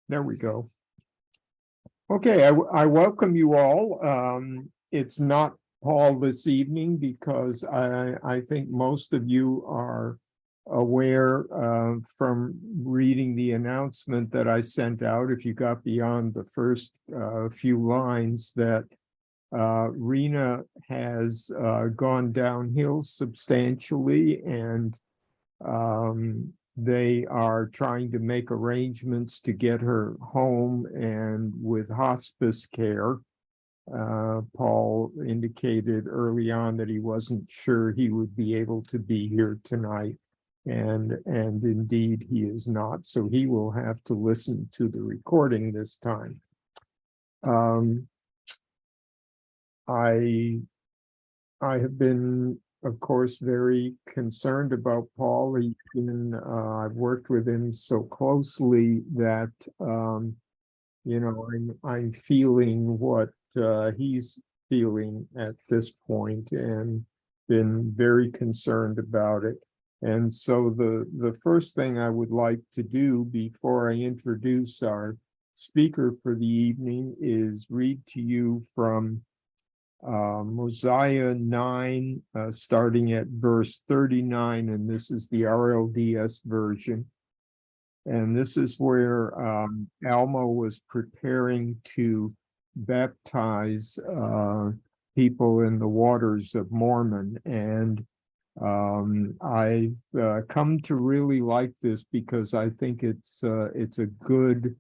There we go. Okay, I welcome you all. It's not Paul this evening because I think most of you are aware from reading the announcement that I sent out, if you got beyond the first few lines, that Rena has gone downhill substantially, and they are trying to make arrangements to get her home and with hospice care. Paul indicated early on that he wasn't sure he would be able to be here tonight, and indeed he is not, so he will have to listen to the recording this time. I have been, of course, very concerned about Paul. He's been, I've worked with him so closely that, you know, I'm feeling what he's feeling at this point, and been very concerned about it. And so the first thing I would like to do before I introduce our speaker for the evening is read to you from Mosiah 9, starting at verse 39, and this is the RLDS version. And this is where Alma was preparing to baptize people in the waters of Mormon. And I've come to really like this because I think it's a good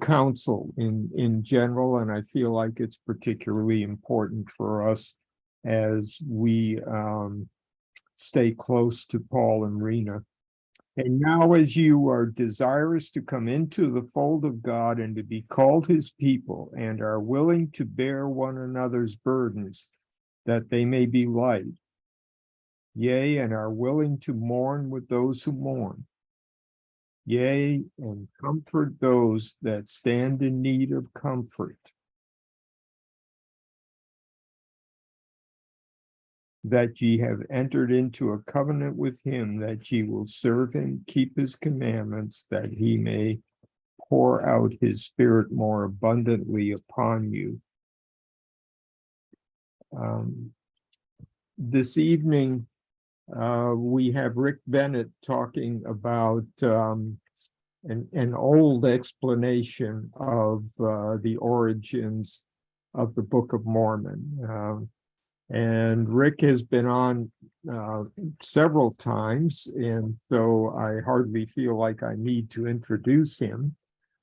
counsel in general, and I feel like it's particularly important for us as we stay close to Paul and Rena. And now, as you are desirous to come into the fold of God and to be called his people, and are willing to bear one another's burdens, that they may be light, yea, and are willing to mourn with those who mourn, yea, and comfort those that stand in need of comfort, that ye have entered into a covenant with him, that ye will serve him, keep his commandments, that he may pour out his spirit more abundantly upon you. This evening, we have Rick Bennett talking about an old explanation of the origins of the Book of Mormon. And Rick has been on several times, and so I hardly feel like I need to introduce him,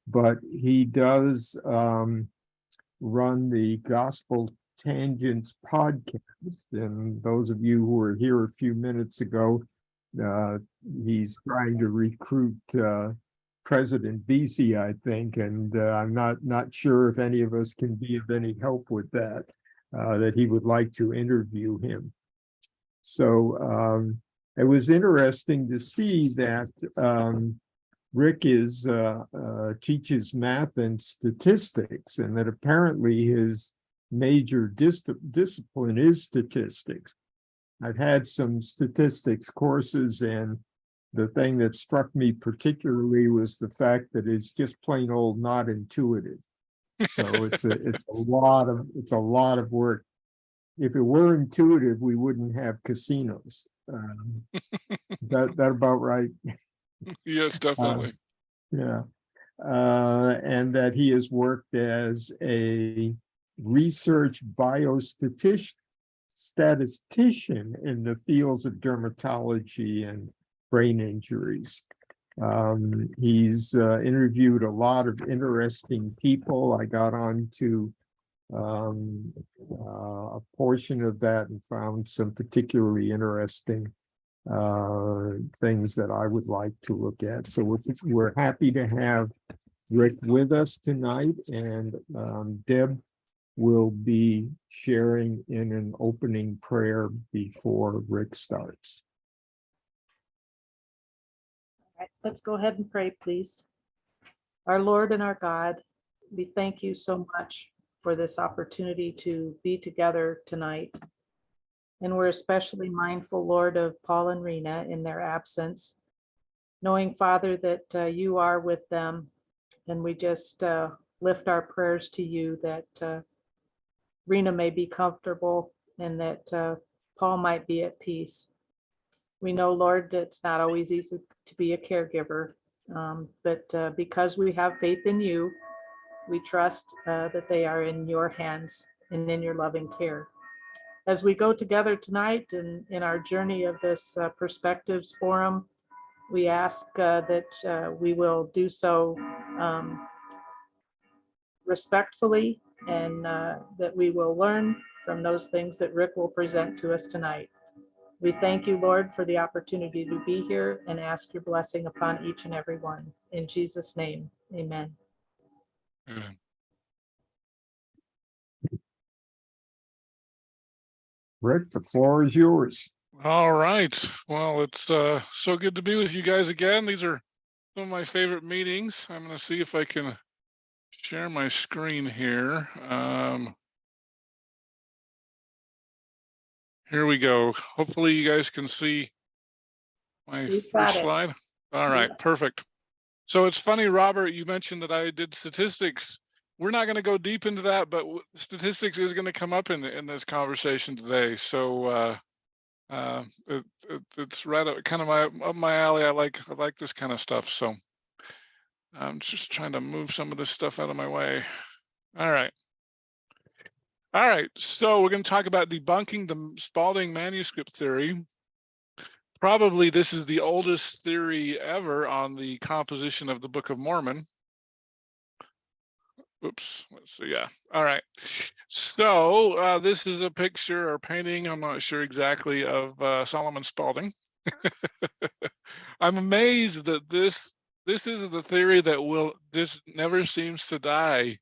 but he does run the Gospel Tangents podcast, and those of you who were here a few minutes ago, he's trying to recruit President Beasy, I think, and I'm not sure if any of us can be of any help with that. That he would like to interview him. So it was interesting to see that Rick teaches math and statistics, and that apparently his major discipline is statistics. I've had some statistics courses, and the thing that struck me particularly was the fact that it's just plain old not intuitive. So it's a lot of work. If it were intuitive, we wouldn't have casinos. Is that about right? Yes, definitely. Yeah. And that he has worked as a research biostatistician in the fields of dermatology and brain injuries. He's interviewed a lot of interesting people. I got on to a portion of that and found some particularly interesting things that I would like to look at. So we're happy to have Rick with us tonight, and Deb will be sharing in an opening prayer before Rick starts. Let's go ahead and pray, please. Our Lord and our God, we thank you so much for this opportunity to be together tonight. And we're especially mindful, Lord, of Paul and Rena in their absence. knowing, Father, that you are with them. And we just lift our prayers to you that Rena may be comfortable and that Paul might be at peace. We know, Lord, that it's not always easy to be a caregiver, but because we have faith in you, we trust that they are in your hands and in your loving care. As we go together tonight in our journey of this Perspectives Forum, we ask that we will do so respectfully, and that we will learn from those things that Rick will present to us tonight. We thank you, Lord, for the opportunity to be here and ask your blessing upon each and every one. In Jesus' name, amen. Amen. Rick, the floor is yours. All right. Well, it's so good to be with you guys again. These are some of my favorite meetings. I'm going to see if I can share my screen here. Here we go. Hopefully you guys can see my We've got first it. slide. All right, Yeah. perfect. So it's funny, Robert, you mentioned that I did statistics. We're not going to go deep into that, but statistics is going to come up in this conversation today. So it's right up kind of up my alley. I like this kind of stuff. So I'm just trying to move some of this stuff out of my way. All right. All right. So we're going to talk about debunking the Spaulding manuscript theory. Probably this is the oldest theory ever on the composition of the Book of Mormon. Oops, let's see, yeah. All right. So this is a picture or painting, I'm not sure exactly, of Solomon Spaulding. I'm amazed that this is the theory that this never seems to die.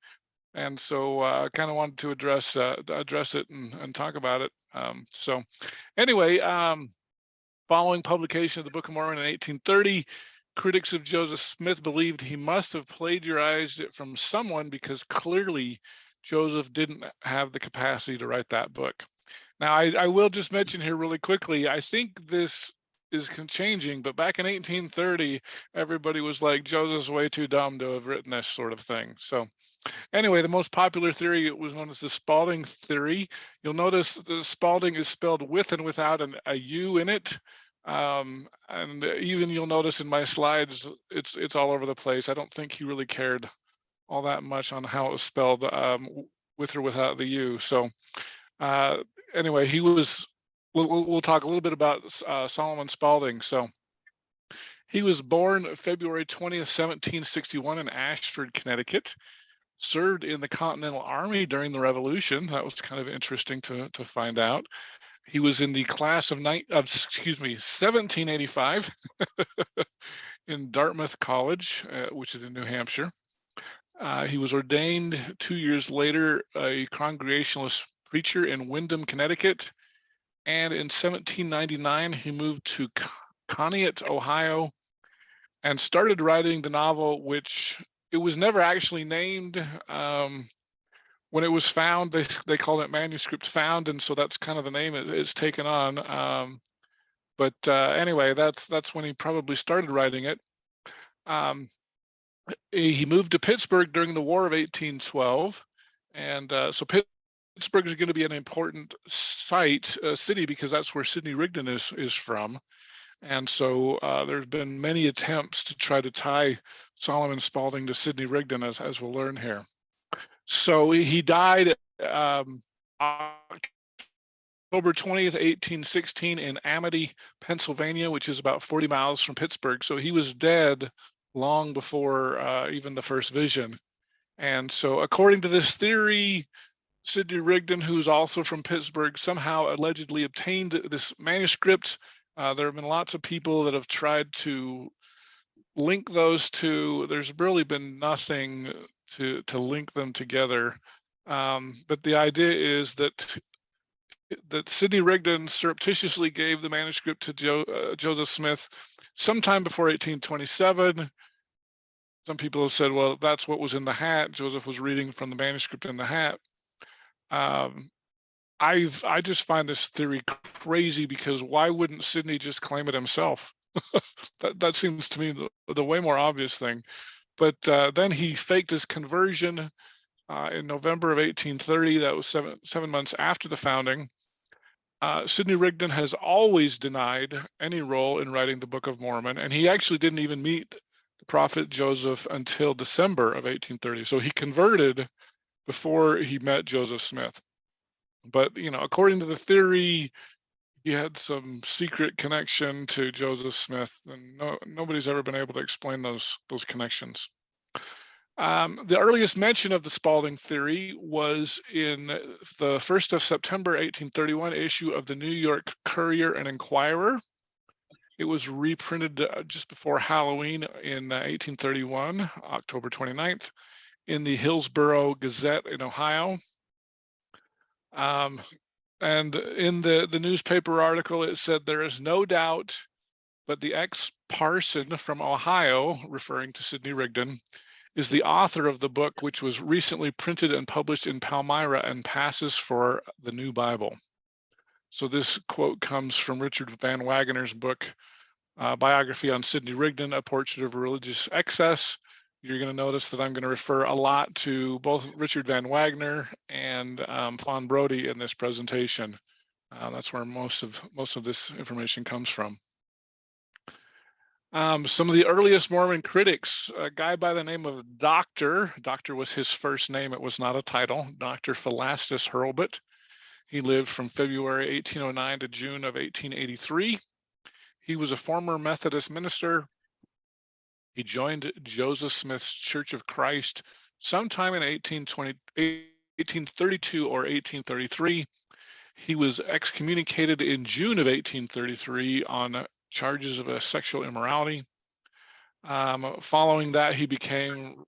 And so I kind of wanted to address it and talk about it. So anyway, following publication of the Book of Mormon in 1830, critics of Joseph Smith believed he must have plagiarized it from someone because clearly Joseph didn't have the capacity to write that book. Now, I will just mention here really quickly, I think this is changing, but back in 1830, everybody was like, Joseph's way too dumb to have written this sort of thing. So anyway, the most popular theory was known as the Spaulding theory. You'll notice the Spaulding is spelled with and without a U in it. And even you'll notice in my slides, it's all over the place. I don't think he really cared all that much on how it was spelled with or without the U. So anyway, he was, we'll talk a little bit about Solomon Spaulding. So he was born February 20th, 1761 in Ashford, Connecticut. Served in the Continental Army during the Revolution. That was kind of interesting to find out. He was in the class of 1785 in Dartmouth College, which is in New Hampshire. He was ordained 2 years later a Congregationalist preacher in Windham, Connecticut. And in 1799, he moved to Conneaut, Ohio, and started writing the novel, which it was never actually named. When it was found, they called it Manuscript Found, and so that's kind of the name it's taken on. But anyway, that's when he probably started writing it. He moved to Pittsburgh during the War of 1812, and so Pittsburgh is going to be an important city, because that's where Sidney Rigdon is from. And so there's been many attempts to try to tie Solomon Spaulding to Sidney Rigdon, as we'll learn here. So he died October 20th, 1816 in Amity, Pennsylvania, which is about 40 miles from Pittsburgh. So he was dead long before even the first vision. And so according to this theory, Sidney Rigdon, who's also from Pittsburgh, somehow allegedly obtained this manuscript. There have been lots of people that have tried to link those two. There's really been nothing to link them together. But the idea is that Sidney Rigdon surreptitiously gave the manuscript to Joseph Smith sometime before 1827. Some people have said, well, that's what was in the hat. Joseph was reading from the manuscript in the hat. I just find this theory crazy, because why wouldn't Sidney just claim it himself? That seems to me the way more obvious thing. But then he faked his conversion in November of 1830. That was seven months after the founding. Sidney Rigdon has always denied any role in writing the Book of Mormon, and he actually didn't even meet the prophet Joseph until December of 1830. So he converted before he met Joseph Smith. But, according to the theory, he had some secret connection to Joseph Smith, and nobody's ever been able to explain those connections. The earliest mention of the Spaulding theory was in the 1st of September 1831 issue of the New York Courier and Enquirer. It was reprinted just before Halloween in 1831, October 29th, in the Hillsborough Gazette in Ohio. And in the newspaper article, it said, "There is no doubt but the ex-parson from Ohio," referring to Sidney Rigdon, "is the author of the book, which was recently printed and published in Palmyra and passes for the new Bible." So this quote comes from Richard Van Wagoner's book, Biography on Sidney Rigdon, A Portrait of Religious Excess. You're going to notice that I'm going to refer a lot to both Richard Van Wagoner and Fawn Brody in this presentation. That's where most of this information comes from. Some of the earliest Mormon critics, a guy by the name of Doctor was his first name, it was not a title, Dr. Philastus Hurlbut. He lived from February 1809 to June of 1883. He was a former Methodist minister. He joined Joseph Smith's Church of Christ sometime in 1832 or 1833. He was excommunicated in June of 1833 on charges of sexual immorality. Following that, he became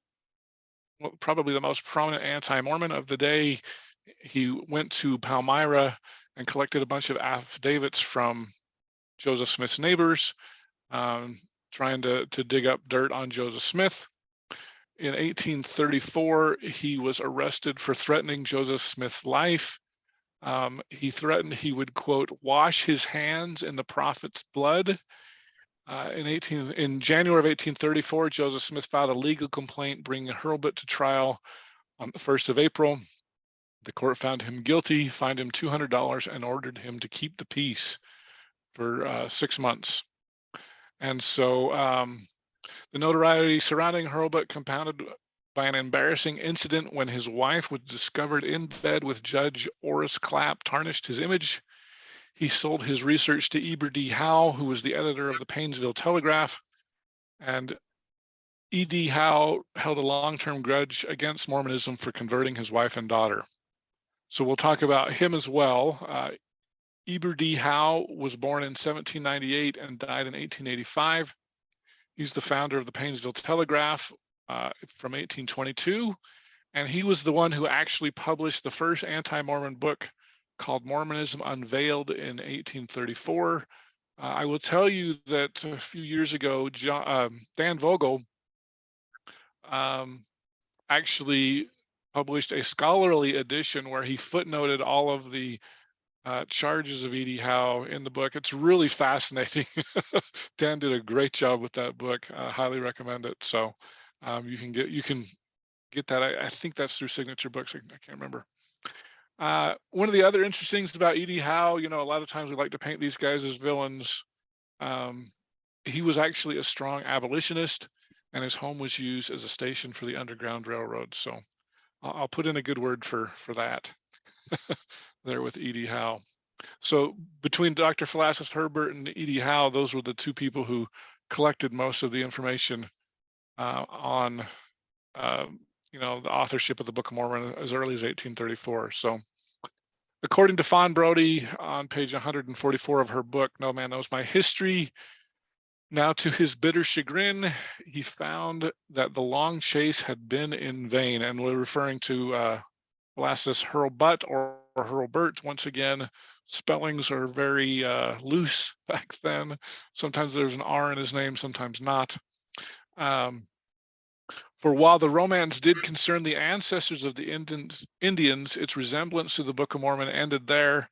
probably the most prominent anti-Mormon of the day. He went to Palmyra and collected a bunch of affidavits from Joseph Smith's neighbors, trying to dig up dirt on Joseph Smith. In 1834, he was arrested for threatening Joseph Smith's life. He threatened he would, quote, wash his hands in the prophet's blood. In January of 1834, Joseph Smith filed a legal complaint bringing Hurlbut to trial on the 1st of April. The court found him guilty, fined him $200, and ordered him to keep the peace for 6 months. And so the notoriety surrounding Hurlbut compounded by an embarrassing incident when his wife was discovered in bed with Judge Horace Clapp tarnished his image. He sold his research to Eber D. Howe, who was the editor of the Painesville Telegraph, and E.D. Howe held a long-term grudge against Mormonism for converting his wife and daughter. So we'll talk about him as well. Eber D. Howe was born in 1798 and died in 1885. He's the founder of the Painesville Telegraph from 1822, and he was the one who actually published the first anti-Mormon book called Mormonism Unveiled in 1834. I will tell you that a few years ago, Dan Vogel actually published a scholarly edition where he footnoted all of the charges of E.D. Howe in the book. It's really fascinating. Dan did a great job with that book. I highly recommend it. So you can get that. I think that's through Signature Books. I can't remember. One of the other interesting things about E.D. Howe, a lot of times we like to paint these guys as villains. He was actually a strong abolitionist, and his home was used as a station for the Underground Railroad. So I'll put in a good word for that there with E.D. Howe. So between Dr. Philastus Hurlbut and E.D. Howe, those were the two people who collected most of the information on the authorship of the Book of Mormon as early as 1834. So according to Fawn Brody on page 144 of her book, No Man Knows My History, now to his bitter chagrin, he found that the long chase had been in vain. And we're referring to Philastus Hurlbut or Hurlburt. Once again, spellings are very loose back then. Sometimes there's an R in his name, sometimes not. For while the romance did concern the ancestors of the Indians, its resemblance to the Book of Mormon ended there.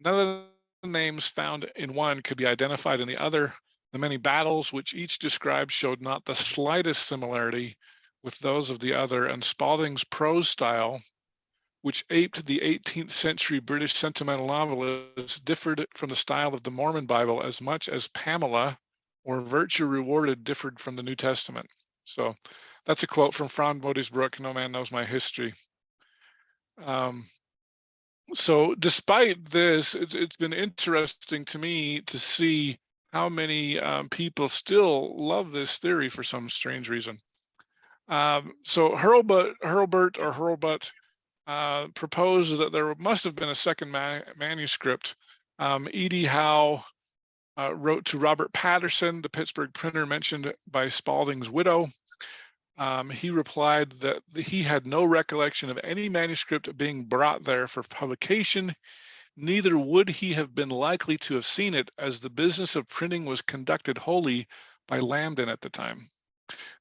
None of the names found in one could be identified in the other. The many battles which each described showed not the slightest similarity with those of the other, and Spaulding's prose style, which aped the 18th century British sentimental novelists, differed from the style of the Mormon Bible as much as Pamela or Virtue Rewarded differed from the New Testament. So that's a quote from Fran Bodie's book, No Man Knows My History. So despite this, it's been interesting to me to see how many people still love this theory for some strange reason. So Hurlburt proposed that there must have been a second manuscript. E.D. Howe wrote to Robert Patterson, the Pittsburgh printer mentioned by Spaulding's widow. He replied that he had no recollection of any manuscript being brought there for publication. Neither would he have been likely to have seen it, as the business of printing was conducted wholly by Lambden at the time.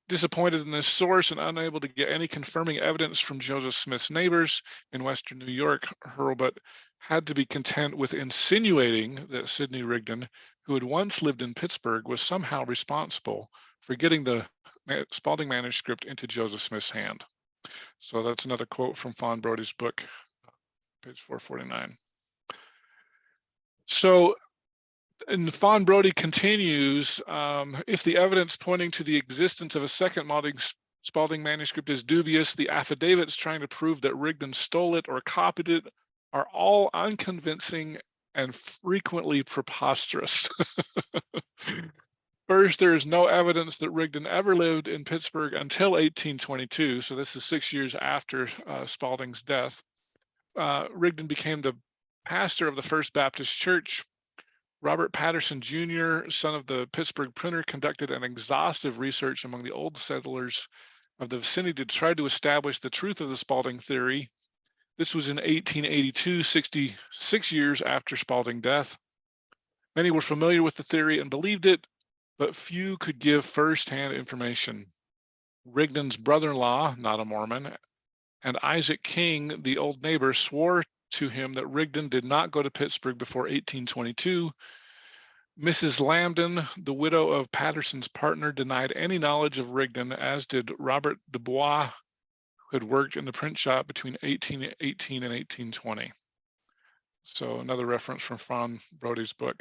Disappointed in this source and unable to get any confirming evidence from Joseph Smith's neighbors in Western New York, Hurlbut had to be content with insinuating that Sidney Rigdon, who had once lived in Pittsburgh, was somehow responsible for getting the Spaulding manuscript into Joseph Smith's hand. So that's another quote from Fawn Brody's book, page 449. So, and Fawn Brody continues, if the evidence pointing to the existence of a second Spaulding manuscript is dubious, the affidavits trying to prove that Rigdon stole it or copied it are all unconvincing and frequently preposterous. First, there is no evidence that Rigdon ever lived in Pittsburgh until 1822. So this is 6 years after Spaulding's death. Rigdon became the pastor of the First Baptist Church. Robert Patterson Jr., son of the Pittsburgh printer, conducted an exhaustive research among the old settlers of the vicinity to try to establish the truth of the Spaulding theory. This was in 1882, 66 years after Spaulding's death. Many were familiar with the theory and believed it, but few could give first-hand information. Rigdon's brother-in-law, not a Mormon, and Isaac King, the old neighbor, swore to him that Rigdon did not go to Pittsburgh before 1822. Mrs. Lambden, the widow of Patterson's partner, denied any knowledge of Rigdon, as did Robert Dubois, who had worked in the print shop between 1818 and 1820. So another reference from Fawn Brody's book.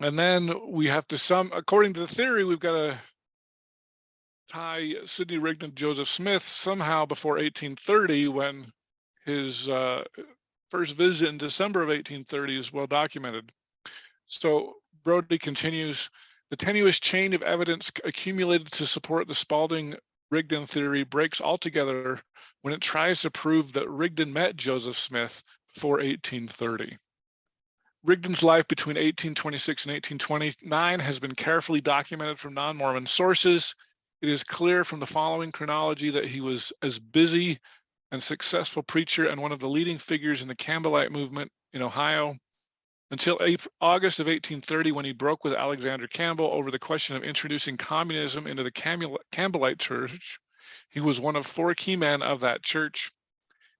And then we have to according to the theory, we've got to tie Sidney Rigdon to Joseph Smith somehow before 1830, when his first visit in December of 1830 is well documented. So Brody continues, the tenuous chain of evidence accumulated to support the Spaulding-Rigdon theory breaks altogether when it tries to prove that Rigdon met Joseph Smith before 1830. Rigdon's life between 1826 and 1829 has been carefully documented from non-Mormon sources. It is clear from the following chronology that he was as busy and successful preacher and one of the leading figures in the Campbellite movement in Ohio until August of 1830, when he broke with Alexander Campbell over the question of introducing communism into the Campbellite church. He was one of 4 key men of that church.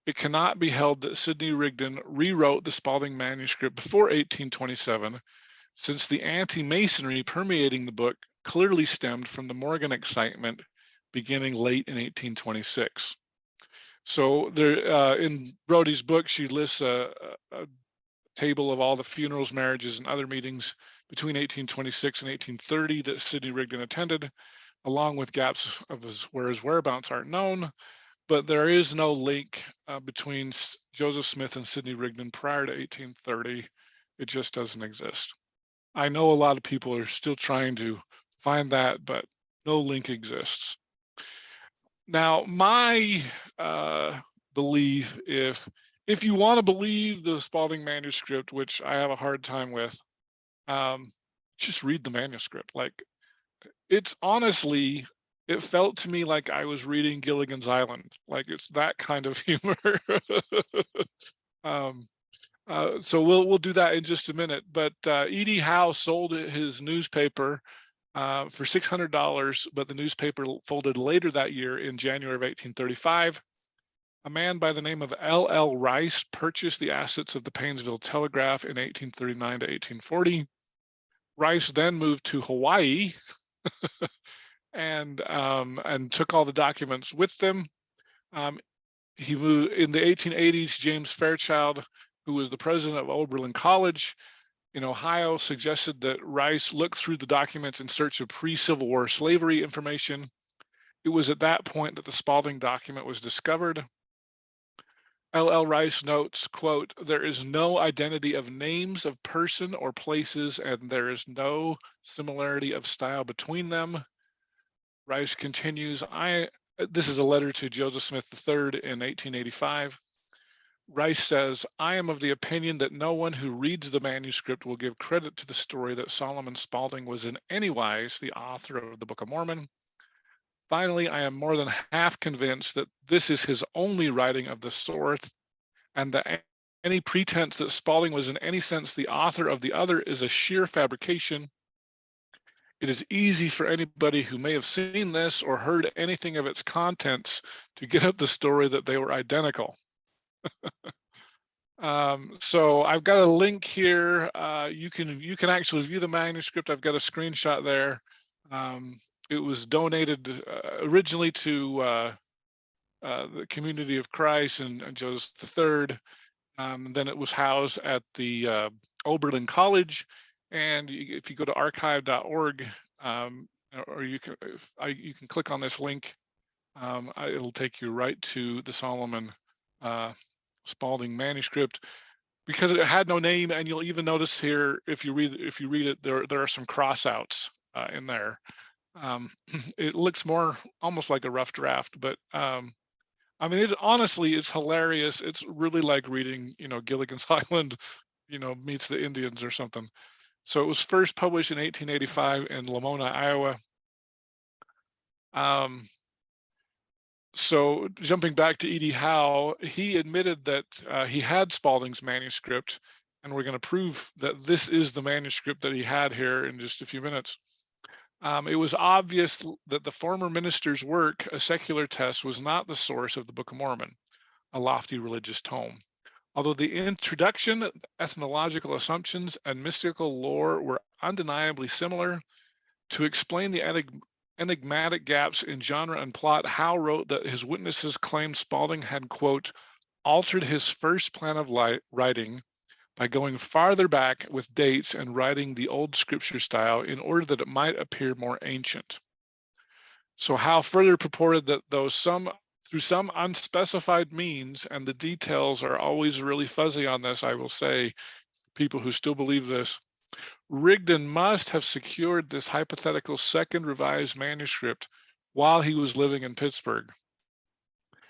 It cannot be held that Sidney Rigdon rewrote the Spaulding manuscript before 1827, since the anti-Masonry permeating the book clearly stemmed from the Morgan excitement beginning late in 1826. So there, in Brody's book, she lists a table of all the funerals, marriages, and other meetings between 1826 and 1830 that Sidney Rigdon attended, along with gaps of where his whereabouts aren't known. But there is no link between Joseph Smith and Sidney Rigdon prior to 1830. It just doesn't exist. I know a lot of people are still trying to find that, but no link exists. Now, my belief, if you want to believe the Spaulding manuscript, which I have a hard time with, just read the manuscript. Like, it's honestly, it felt to me like I was reading Gilligan's Island. Like, it's that kind of humor. So we'll do that in just a minute. But E.D. Howe sold his newspaper for $600, but the newspaper folded later that year in January of 1835. A man by the name of L.L. Rice purchased the assets of the Painesville Telegraph in 1839 to 1840. Rice then moved to Hawaii and took all the documents with them. He moved in the 1880s. James Fairchild, who was the president of Oberlin College in Ohio, suggested that Rice look through the documents in search of pre-Civil War slavery information. It was at that point that the Spaulding document was discovered. L.L. Rice notes, quote, "There is no identity of names of person or places, and there is no similarity of style between them." Rice continues, this is a letter to Joseph Smith III in 1885. Rice says, "I am of the opinion that no one who reads the manuscript will give credit to the story that Solomon Spaulding was in any wise the author of the Book of Mormon. Finally, I am more than half convinced that this is his only writing of the sort, and that any pretense that Spaulding was in any sense the author of the other is a sheer fabrication. It is easy for anybody who may have seen this or heard anything of its contents to get up the story that they were identical." So I've got a link here. You can actually view the manuscript. I've got a screenshot there. It was donated originally to the Community of Christ and Joseph III. Then it was housed at the Oberlin College. And if you go to archive.org, or you can click on this link, it'll take you right to the Solomon Spaulding manuscript, because it had no name. And you'll even notice here, if you read it, there are some crossouts in there. It looks almost like a rough draft, but I mean, honestly, it's hilarious. It's really like reading, Gilligan's Island, meets the Indians or something. So it was first published in 1885 in Lamona, Iowa. So jumping back to E.D. Howe, he admitted that he had Spaulding's manuscript, and we're going to prove that this is the manuscript that he had here in just a few minutes. It was obvious that the former minister's work, A Secular Test, was not the source of the Book of Mormon, a lofty religious tome. Although the introduction, ethnological assumptions, and mystical lore were undeniably similar, to explain the enigmatic gaps in genre and plot, Howe wrote that his witnesses claimed Spaulding had, quote, "altered his first plan of writing by going farther back with dates and writing the old scripture style in order that it might appear more ancient." So Howe further purported that through some unspecified means, and the details are always really fuzzy on this, I will say, people who still believe this, Rigdon must have secured this hypothetical second revised manuscript while he was living in Pittsburgh.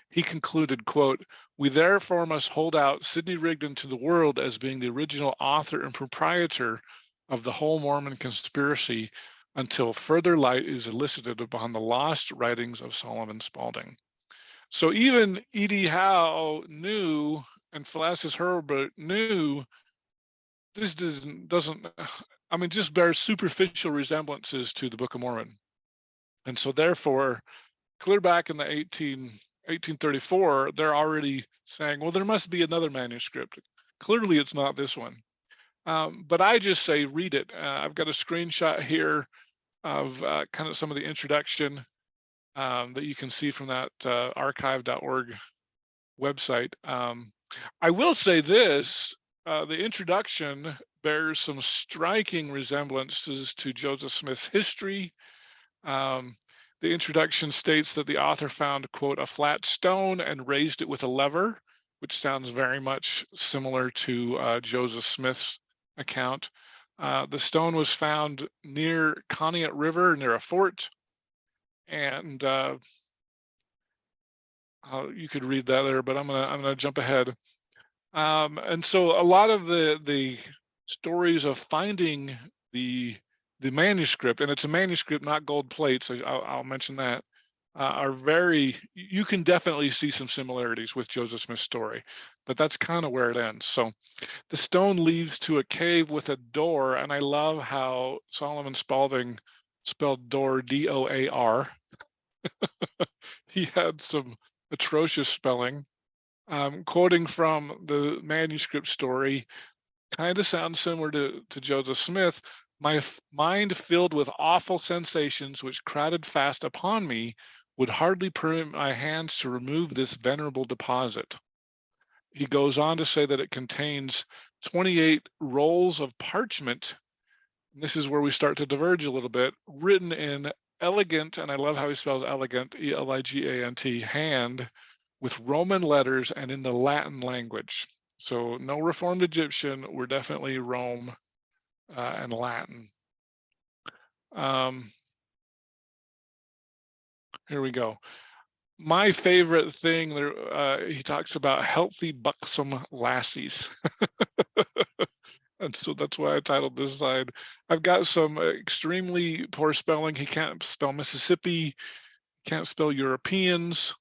He concluded, quote, "We therefore must hold out Sidney Rigdon to the world as being the original author and proprietor of the whole Mormon conspiracy until further light is elicited upon the lost writings of Solomon Spaulding." So even E.D. Howe knew, and Philastus Herbert knew, this doesn't, I mean, just bears superficial resemblances to the Book of Mormon. And so therefore, clear back in the 1834, they're already saying, well, there must be another manuscript. Clearly it's not this one. But I just say, read it. I've got a screenshot here of kind of some of the introduction that you can see from that archive.org website. I will say this, the introduction bears some striking resemblances to Joseph Smith's history. The introduction states that the author found, quote, "a flat stone and raised it with a lever," which sounds very much similar to Joseph Smith's account. The stone was found near Conneaut River, near a fort. And you could read that there, but I'm gonna jump ahead. And so a lot of the stories of finding the manuscript, and it's a manuscript, not gold plates, I'll mention that, are you can definitely see some similarities with Joseph Smith's story, but that's kind of where it ends. So the stone leads to a cave with a door, and I love how Solomon Spaulding spelled door D-O-A-R. He had some atrocious spelling. Quoting from the manuscript story, kind of sounds similar to Joseph Smith, My mind filled with awful sensations which crowded fast upon me would hardly permit my hands to remove this venerable deposit. He goes on to say that it contains 28 rolls of parchment. And this is where we start to diverge a little bit, written in elegant, and I love how he spells elegant, E-L-I-G-A-N-T, hand, with Roman letters and in the Latin language. So no Reformed Egyptian, we're definitely Rome and Latin. Here we go. My favorite thing there, he talks about healthy, buxom lassies. And so that's why I titled this slide. I've got some extremely poor spelling. He can't spell Mississippi, can't spell Europeans,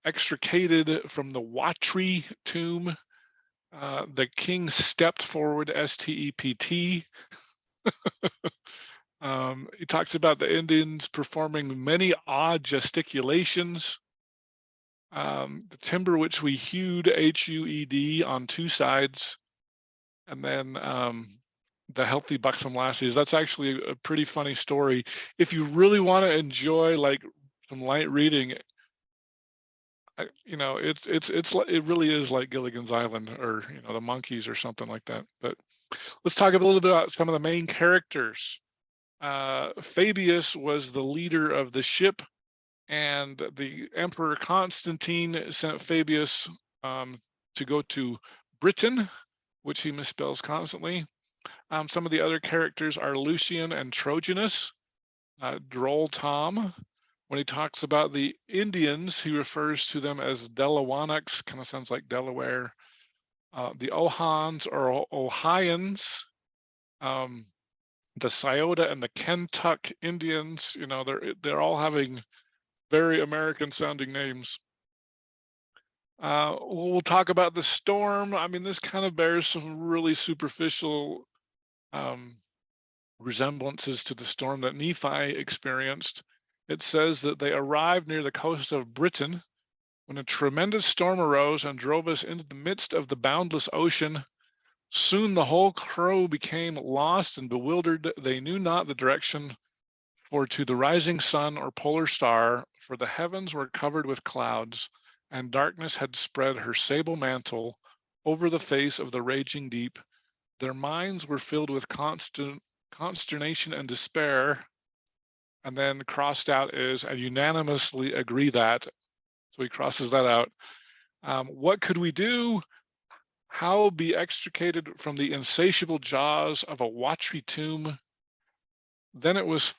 extricated from the Watry tomb. The king stepped forward, S-T-E-P-T. He talks about the Indians performing many odd gesticulations. The timber which we hewed, H-U-E-D, on 2 sides. And then the healthy buxom lassies. That's actually a pretty funny story. If you really want to enjoy like some light reading, it really is like Gilligan's Island, or the Monkeys or something like that. But let's talk a little bit about some of the main characters. Fabius was the leader of the ship, and the Emperor Constantine sent Fabius to go to Britain, which he misspells constantly. Some of the other characters are Lucian and Trojanus, Droll Tom. When he talks about the Indians, he refers to them as Delawanics, kind of sounds like Delaware. The Ohans or Ohians, the Scioto and the Kentuck Indians, they're all having very American sounding names. We'll talk about the storm. I mean, this kind of bears some really superficial resemblances to the storm that Nephi experienced. It says that they arrived near the coast of Britain when a tremendous storm arose and drove us into the midst of the boundless ocean. Soon the whole crew became lost and bewildered. They knew not the direction for to the rising sun or polar star, for the heavens were covered with clouds, and darkness had spread her sable mantle over the face of the raging deep. Their minds were filled with consternation and despair. And then crossed out is, and unanimously agree that. So he crosses that out. What could we do? How be extricated from the insatiable jaws of a watery tomb? Then it was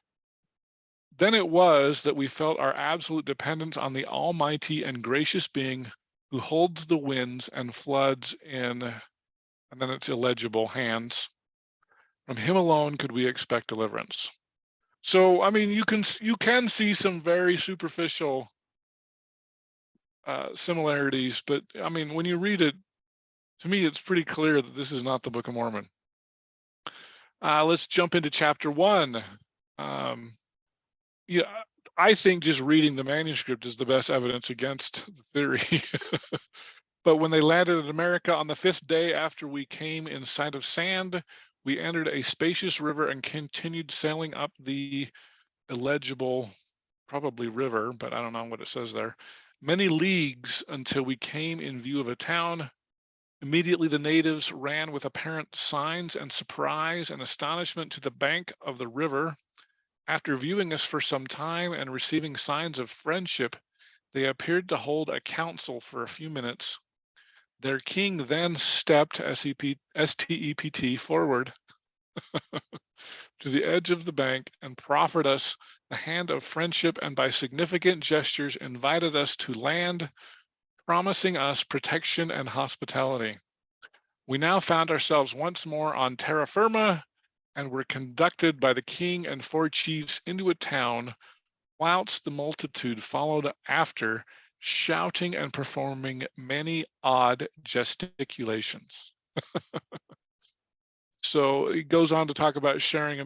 that we felt our absolute dependence on the almighty and gracious being who holds the winds and floods in, and then it's illegible, hands. From him alone could we expect deliverance. So, I mean, you can see some very superficial similarities, but I mean, when you read it, to me, it's pretty clear that this is not the Book of Mormon. Let's jump into chapter 1. Yeah, I think just reading the manuscript is the best evidence against the theory. But when they landed in America on the 5th day after we came in sight of sand, we entered a spacious river and continued sailing up the illegible, probably river, but I don't know what it says there, many leagues until we came in view of a town. Immediately the natives ran with apparent signs and surprise and astonishment to the bank of the river. After viewing us for some time and receiving signs of friendship, they appeared to hold a council for a few minutes. Their king then stepped, S-T-E-P-T, forward to the edge of the bank and proffered us the hand of friendship, and by significant gestures invited us to land, promising us protection and hospitality. We now found ourselves once more on terra firma and were conducted by the king and 4 chiefs into a town, whilst the multitude followed after, shouting and performing many odd gesticulations. So it goes on to talk about sharing a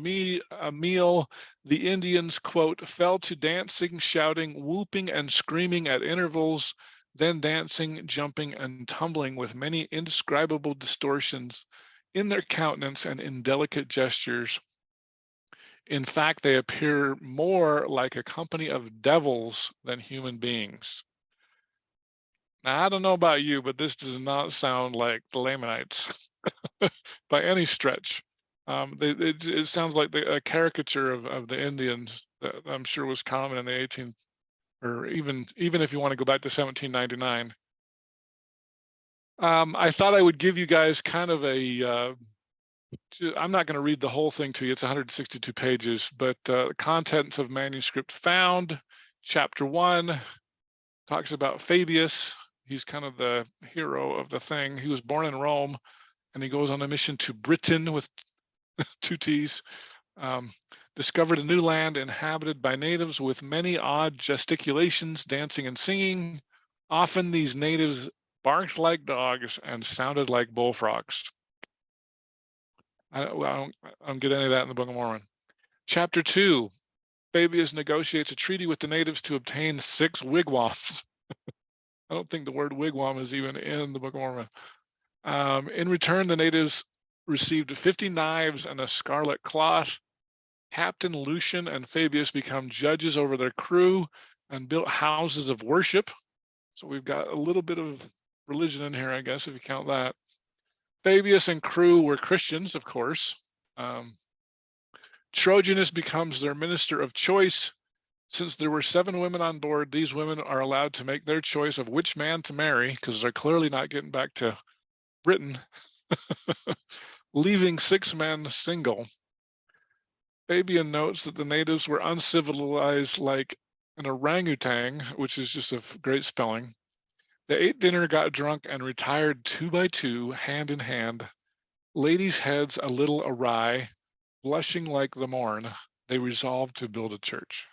meal. The Indians, quote, fell to dancing, shouting, whooping, and screaming at intervals, then dancing, jumping, and tumbling with many indescribable distortions in their countenance and in delicate gestures. In fact, they appear more like a company of devils than human beings. Now, I don't know about you, but this does not sound like the Lamanites by any stretch. It sounds like a caricature of the Indians that I'm sure was common in the 18th, or even if you want to go back to 1799. I thought I would give you guys kind of a, I'm not going to read the whole thing to you, it's 162 pages, but contents of manuscript found. Chapter 1 talks about Fabius. He's kind of the hero of the thing. He was born in Rome, and he goes on a mission to Britain with 2 T's. Discovered a new land inhabited by natives with many odd gesticulations, dancing and singing. Often these natives barked like dogs and sounded like bullfrogs. I don't get any of that in the Book of Mormon. Chapter 2, Fabius negotiates a treaty with the natives to obtain 6 wigwams. I don't think the word wigwam is even in the Book of Mormon. In return, the natives received 50 knives and a scarlet cloth. Captain Lucian and Fabius become judges over their crew and built houses of worship. So we've got a little bit of religion in here, I guess, if you count that. Fabius and crew were Christians, of course. Trojanus becomes their minister of choice. Since there were 7 women on board, these women are allowed to make their choice of which man to marry, because they're clearly not getting back to Britain, leaving 6 men single. Fabian notes that the natives were uncivilized like an orangutan, which is just a great spelling. They ate dinner, got drunk, and retired 2 by 2, hand in hand. Ladies' heads a little awry, blushing like the morn, they resolved to build a church.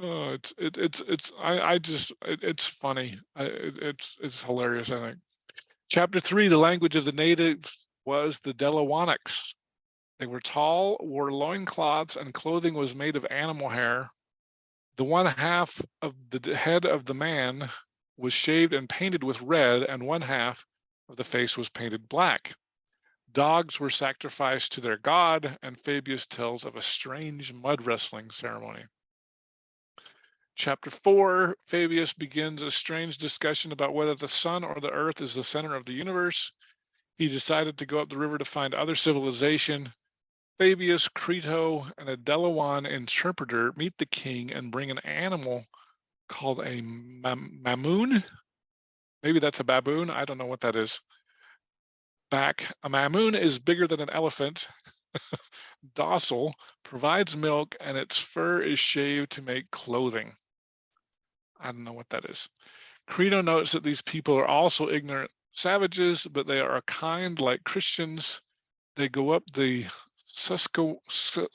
Oh, it's funny. It's hilarious, I think. Chapter 3, the language of the natives was the Delawanics. They were tall, wore loincloths, and clothing was made of animal hair. The one half of the head of the man was shaved and painted with red, and one half of the face was painted black. Dogs were sacrificed to their god, and Fabius tells of a strange mud wrestling ceremony. Chapter 4, Fabius begins a strange discussion about whether the sun or the earth is the center of the universe. He decided to go up the river to find other civilization. Fabius, Crito, and a Delawan interpreter meet the king and bring an animal called a mamoon. Maybe that's a baboon. I don't know what that is. Back, a mamoon is bigger than an elephant, docile, provides milk, and its fur is shaved to make clothing. I don't know what that is. Crito notes that these people are also ignorant savages, but they are kind like Christians. They go up the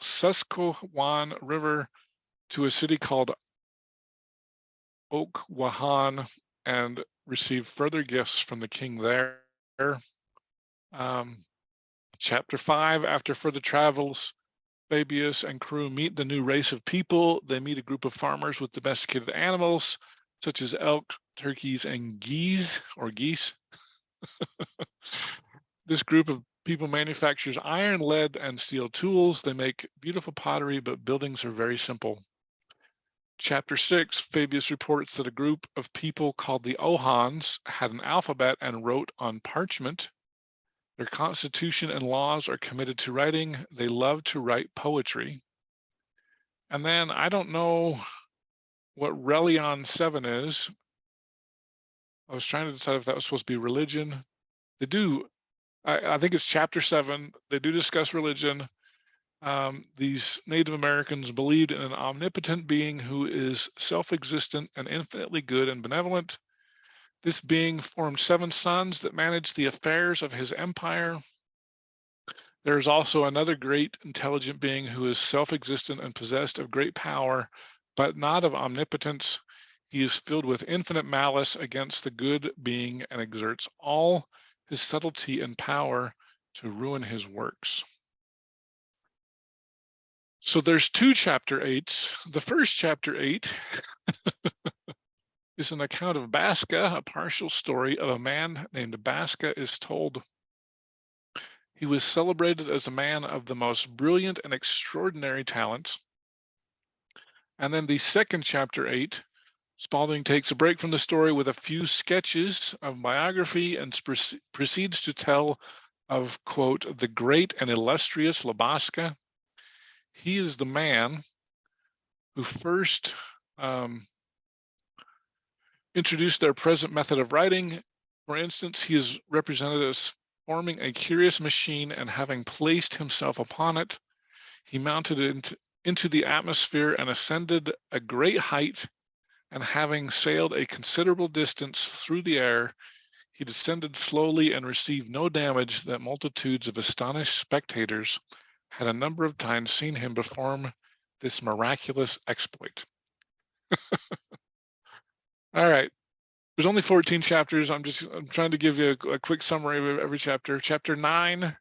Susquehanna River to a city called Okwahan and receive further gifts from the king there. Chapter 5, after further travels, Fabius and crew meet the new race of people. They meet a group of farmers with domesticated animals, such as elk, turkeys, and geese. This group of people manufactures iron, lead, and steel tools. They make beautiful pottery, but buildings are very simple. Chapter 6, Fabius reports that a group of people called the Ohans had an alphabet and wrote on parchment. Their constitution and laws are committed to writing. They love to write poetry. And then I don't know what Religion 7 is. I was trying to decide if that was supposed to be religion. They do, I think it's chapter 7. They do discuss religion. These Native Americans believed in an omnipotent being who is self-existent and infinitely good and benevolent. This being formed 7 sons that managed the affairs of his empire. There is also another great intelligent being who is self-existent and possessed of great power, but not of omnipotence. He is filled with infinite malice against the good being and exerts all his subtlety and power to ruin his works. So there's 2 chapter 8s. The first chapter 8 is an account of Baska. A partial story of a man named Baska is told. He was celebrated as a man of the most brilliant and extraordinary talents. And then the second chapter 8, Spaulding takes a break from the story with a few sketches of biography and proceeds to tell of, quote, the great and illustrious Labaska. He is the man who first introduced their present method of writing. For instance, he is represented as forming a curious machine, and having placed himself upon it, he mounted it into the atmosphere and ascended a great height, and having sailed a considerable distance through the air, he descended slowly and received no damage, that multitudes of astonished spectators had a number of times seen him perform this miraculous exploit. All right. There's only 14 chapters. I'm trying to give you a quick summary of every chapter. Chapter 9,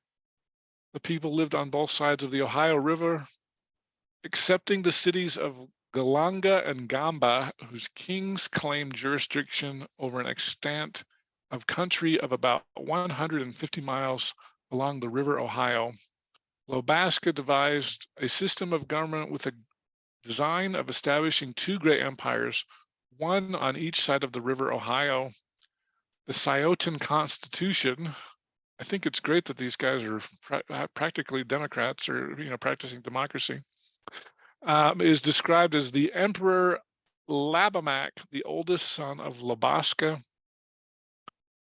the people lived on both sides of the Ohio River, excepting the cities of Galanga and Gamba, whose kings claimed jurisdiction over an extent of country of about 150 miles along the River Ohio. Labaska devised a system of government with a design of establishing two great empires, one on each side of the River Ohio. The Sciotan Constitution, I think it's great that these guys are practically Democrats, or practicing democracy, is described as the Emperor Labamak, the oldest son of Labaska.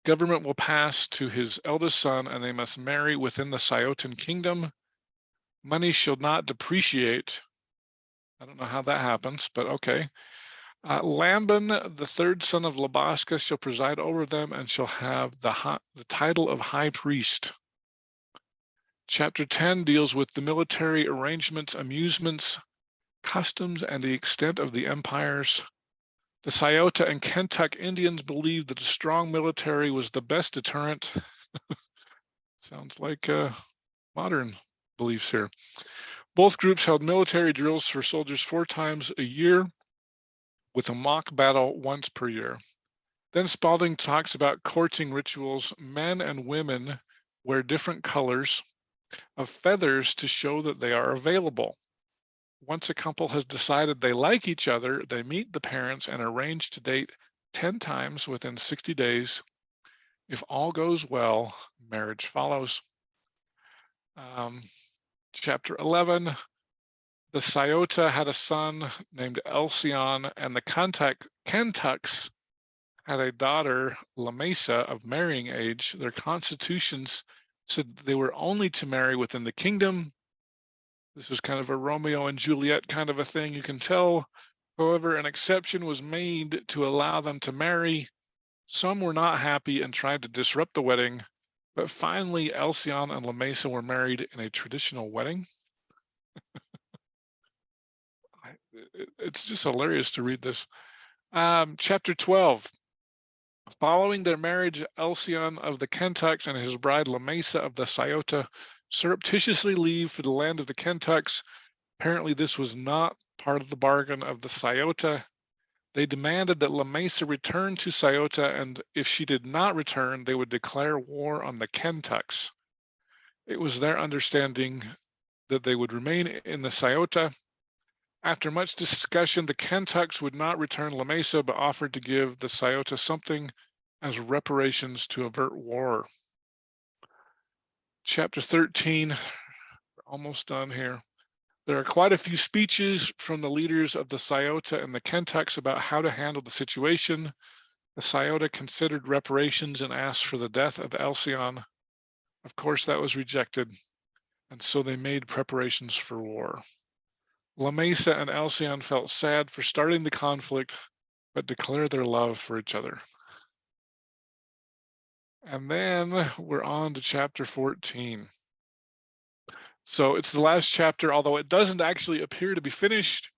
Government will pass to his eldest son, and they must marry within the Sciotan kingdom. Money shall not depreciate. I don't know how that happens, but okay. Lamban, the third son of Labaska, shall preside over them and shall have the title of high priest. Chapter 10 deals with the military arrangements, amusements, customs, and the extent of the empires. The Scioto and Kentuck Indians believed that a strong military was the best deterrent. Sounds like modern beliefs here. Both groups held military drills for soldiers 4 times a year, with a mock battle once per year. Then Spaulding talks about courting rituals. Men and women wear different colors of feathers to show that they are available. Once a couple has decided they like each other, they meet the parents and arrange to date 10 times within 60 days. If all goes well, marriage follows. Chapter 11, the Scioto had a son named Elsion, and the Kentucks had a daughter, Lamesa, of marrying age. Their constitutions said they were only to marry within the kingdom. This was kind of a Romeo and Juliet kind of a thing, you can tell. However, an exception was made to allow them to marry. Some were not happy and tried to disrupt the wedding, but finally Elsion and Lamesa were married in a traditional wedding. It's just hilarious to read this. Chapter 12. Following their marriage, Elsion of the Kentucks and his bride Lamesa of the Scioto surreptitiously leave for the land of the Kentucks. Apparently this was not part of the bargain of the Scioto. They demanded that Lamesa return to Scioto, and if she did not return, they would declare war on the Kentucks. It was their understanding that they would remain in the Scioto. After much discussion, the Kentucks would not return Lamesa, but offered to give the Scioto something as reparations to avert war. Chapter 13, we're almost done here. There are quite a few speeches from the leaders of the Scioto and the Kentucks about how to handle the situation. The Scioto considered reparations and asked for the death of Elsion. Of course, that was rejected, and so they made preparations for war. Lamesa and Elsion felt sad for starting the conflict, but declared their love for each other. And then we're on to chapter 14. So it's the last chapter, although it doesn't actually appear to be finished.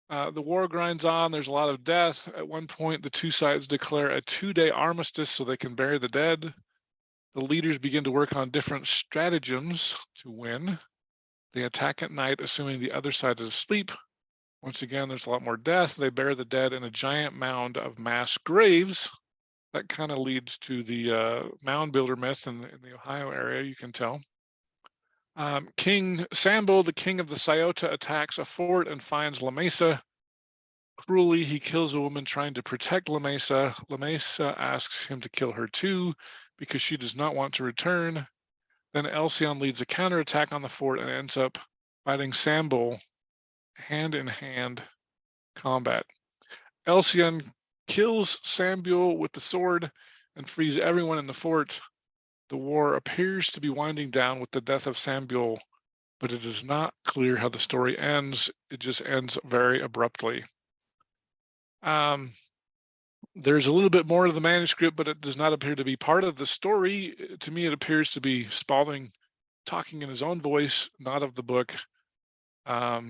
The war grinds on, there's a lot of death. At one point, the two sides declare a 2-day armistice so they can bury the dead. The leaders begin to work on different stratagems to win. They attack at night, assuming the other side is asleep. Once again, there's a lot more death. They bury the dead in a giant mound of mass graves. That kind of leads to the mound builder myth in the Ohio area, you can tell. King Sambo, the king of the Scioto, attacks a fort and finds La Mesa. Cruelly, he kills a woman trying to protect La Mesa. La Mesa asks him to kill her too because she does not want to return. Then Elsion leads a counterattack on the fort and ends up fighting Sambo hand-in-hand combat. Elsion kills Sambuel with the sword and frees everyone in the fort. The war appears to be winding down with the death of Sambuel, but it is not clear how the story ends. It just ends very abruptly. There's a little bit more to the manuscript, but it does not appear to be part of the story. To me, it appears to be Spaulding talking in his own voice, not of the book. I'll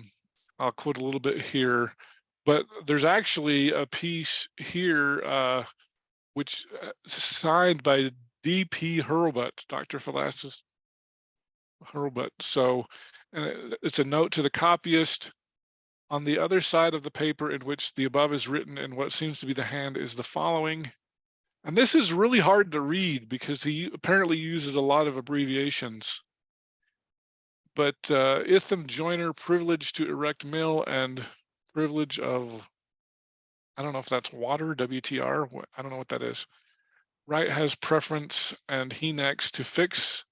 quote a little bit here, but there's actually a piece here which signed by D.P. Hurlbut, Dr. Philastus Hurlbut. So it's a note to the copyist. On the other side of the paper in which the above is written in what seems to be the hand is the following. And this is really hard to read because he apparently uses a lot of abbreviations. But Itham Joiner, privilege to erect mill, and privilege of, I don't know if that's water, WTR, I don't know what that is. Wright has preference, and he next to fix,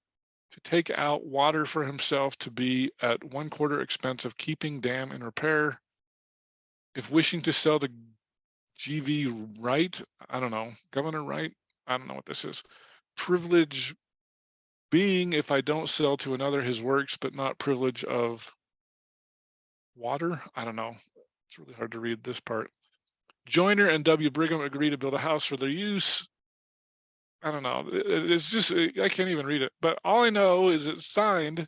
to take out water for himself to be at 1/4 expense of keeping dam in repair. If wishing to sell to G.V. Wright, I don't know, Governor Wright, I don't know what this is. Privilege being if I don't sell to another his works, but not privilege of water. I don't know. It's really hard to read this part. Joyner and W. Brigham agree to build a house for their use. I don't know. It's just, I can't even read it. But all I know is it's signed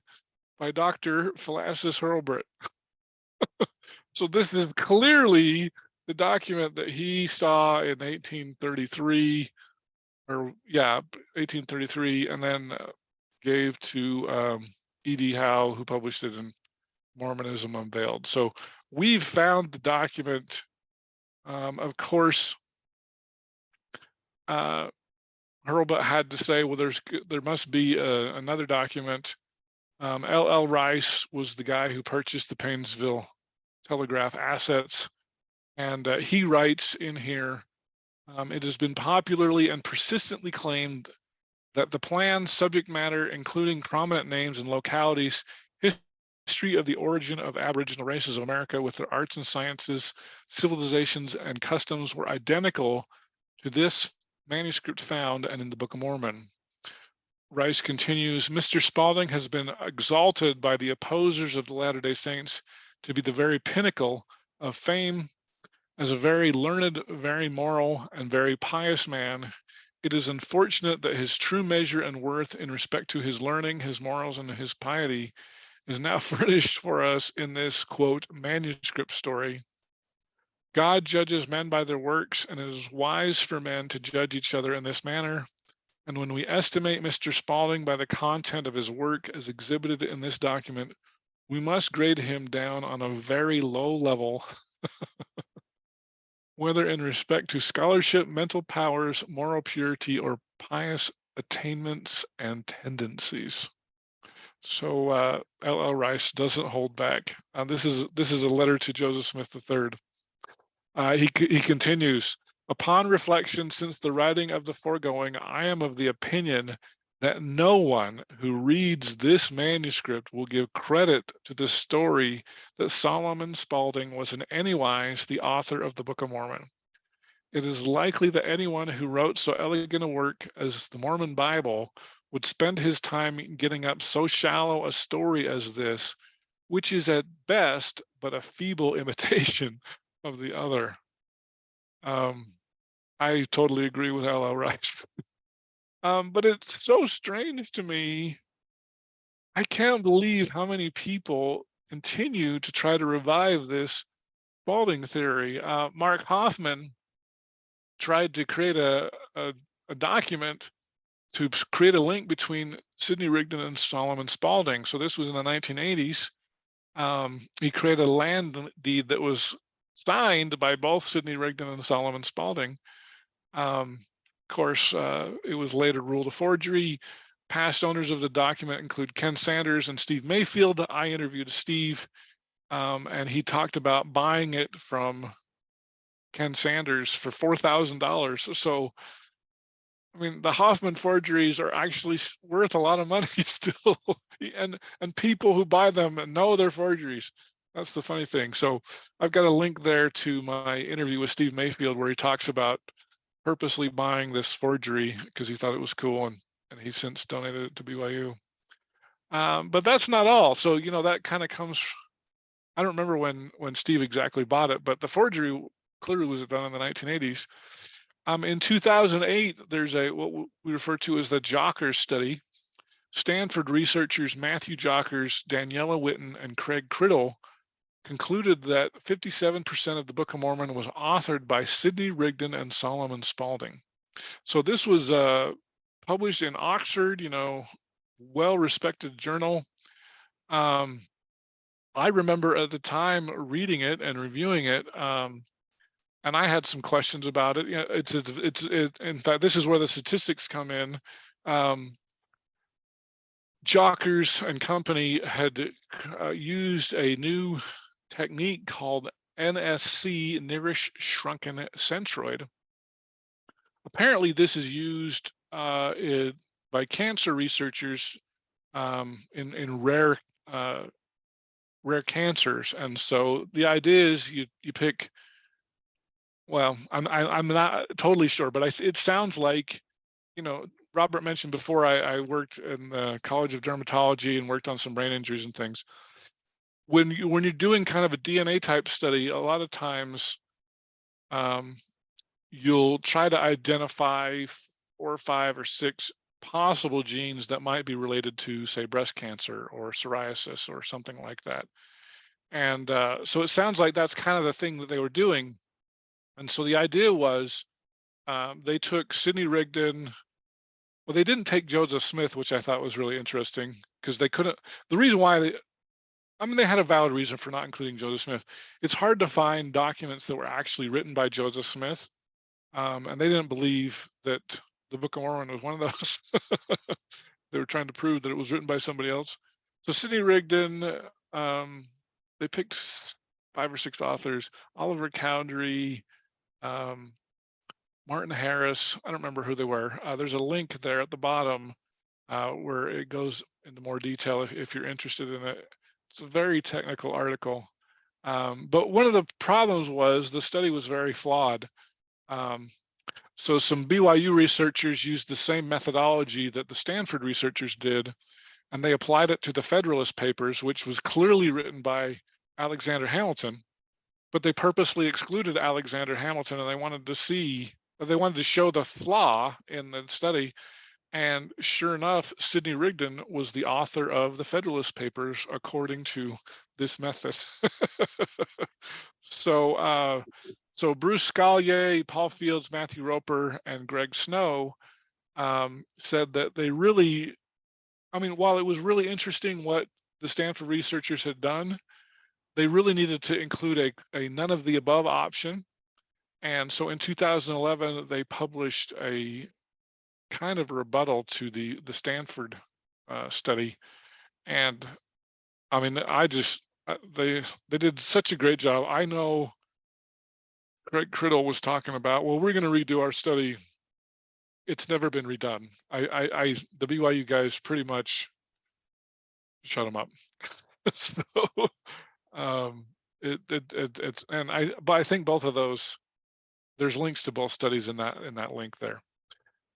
by Dr. Philastus Hurlbut. So this is clearly the document that he saw in 1833, or yeah, 1833, and then gave to E.D. Howe, who published it in Mormonism Unveiled. So we've found the document. Of course, Hurlbut had to say, well, there must be another document. L.L. Rice was the guy who purchased the Painesville Telegraph assets, and he writes in here, it has been popularly and persistently claimed that the plan, subject matter, including prominent names and localities, history of the origin of Aboriginal races of America with their arts and sciences, civilizations, and customs were identical to this manuscript found and in the Book of Mormon. Rice continues, Mr. Spaulding has been exalted by the opposers of the Latter-day Saints to be the very pinnacle of fame as a very learned, very moral, and very pious man. It is unfortunate that his true measure and worth in respect to his learning, his morals, and his piety is now furnished for us in this, quote, manuscript story. God judges men by their works, and it is wise for men to judge each other in this manner. And when we estimate Mr. Spaulding by the content of his work as exhibited in this document, we must grade him down on a very low level, whether in respect to scholarship, mental powers, moral purity, or pious attainments and tendencies. So L.L. Rice doesn't hold back. This is a letter to Joseph Smith III. He continues, upon reflection since the writing of the foregoing, I am of the opinion that no one who reads this manuscript will give credit to the story that Solomon Spaulding was in any wise the author of the Book of Mormon. It is likely that anyone who wrote so elegant a work as the Mormon Bible would spend his time getting up so shallow a story as this, which is at best but a feeble imitation of the other. I totally agree with L.L. Rice. But it's so strange to me. I can't believe how many people continue to try to revive this Spaulding theory. Mark Hoffman tried to create a document to create a link between Sidney Rigdon and Solomon Spaulding. So this was in the 1980s. He created a land deed that was signed by both Sidney Rigdon and Solomon Spaulding. Of course, it was later ruled a forgery. past owners of the document include Ken Sanders and Steve Mayfield. I interviewed Steve, and he talked about buying it from Ken Sanders for $4,000. So, I mean, the Hoffman forgeries are actually worth a lot of money still, and people who buy them know they're forgeries. That's the funny thing. So I've got a link there to my interview with Steve Mayfield where he talks about purposely buying this forgery because he thought it was cool, and he's since donated it to BYU. But that's not all. So, you know, that kind of comes, I don't remember when Steve exactly bought it, but the forgery clearly was done in the 1980s. In 2008, there's what we refer to as the Jockers study. Stanford researchers Matthew Jockers, Daniela Witten, and Craig Criddle concluded that 57% of the Book of Mormon was authored by Sidney Rigdon and Solomon Spaulding. So this was published in Oxford, you know, well-respected journal. I remember at the time reading it and reviewing it, and I had some questions about it. You know, in fact, this is where the statistics come in. Jockers and company had used a new technique called NSC, Nirish Shrunken Centroid. Apparently, this is used by cancer researchers in rare cancers, and so the idea is you pick. Well, I'm not totally sure, but it sounds like, you know, Robert mentioned before I worked in the College of Dermatology and worked on some brain injuries and things. When you're doing kind of a DNA type study, a lot of times you'll try to identify 4 or 5 or 6 possible genes that might be related to, say, breast cancer or psoriasis or something like that. And so it sounds like that's kind of the thing that they were doing. And so the idea was they took Sidney Rigdon. Well, they didn't take Joseph Smith, which I thought was really interesting because they couldn't. The reason why they had a valid reason for not including Joseph Smith. It's hard to find documents that were actually written by Joseph Smith, and they didn't believe that the Book of Mormon was one of those. They were trying to prove that it was written by somebody else. So Sidney Rigdon, they picked 5 or 6 authors: Oliver Cowdery, Martin Harris. I don't remember who they were. There's a link there at the bottom where it goes into more detail if you're interested in it. It's a very technical article. But one of the problems was the study was very flawed. So some BYU researchers used the same methodology that the Stanford researchers did, and they applied it to the Federalist Papers, which was clearly written by Alexander Hamilton, but they purposely excluded Alexander Hamilton, and they wanted to show the flaw in the study. And sure enough, Sidney Rigdon was the author of the Federalist Papers according to this method. So Bruce Scalier, Paul Fields, Matthew Roper, and Greg Snow said that they really, while it was really interesting what the Stanford researchers had done, they really needed to include a none of the above option. And so in 2011, they published a kind of rebuttal to the Stanford study. And they did such a great job. I know Craig Criddle was talking about, well, we're going to redo our study. It's never been redone. The BYU guys pretty much shut them up. So but I think both of those, there's links to both studies in that link there.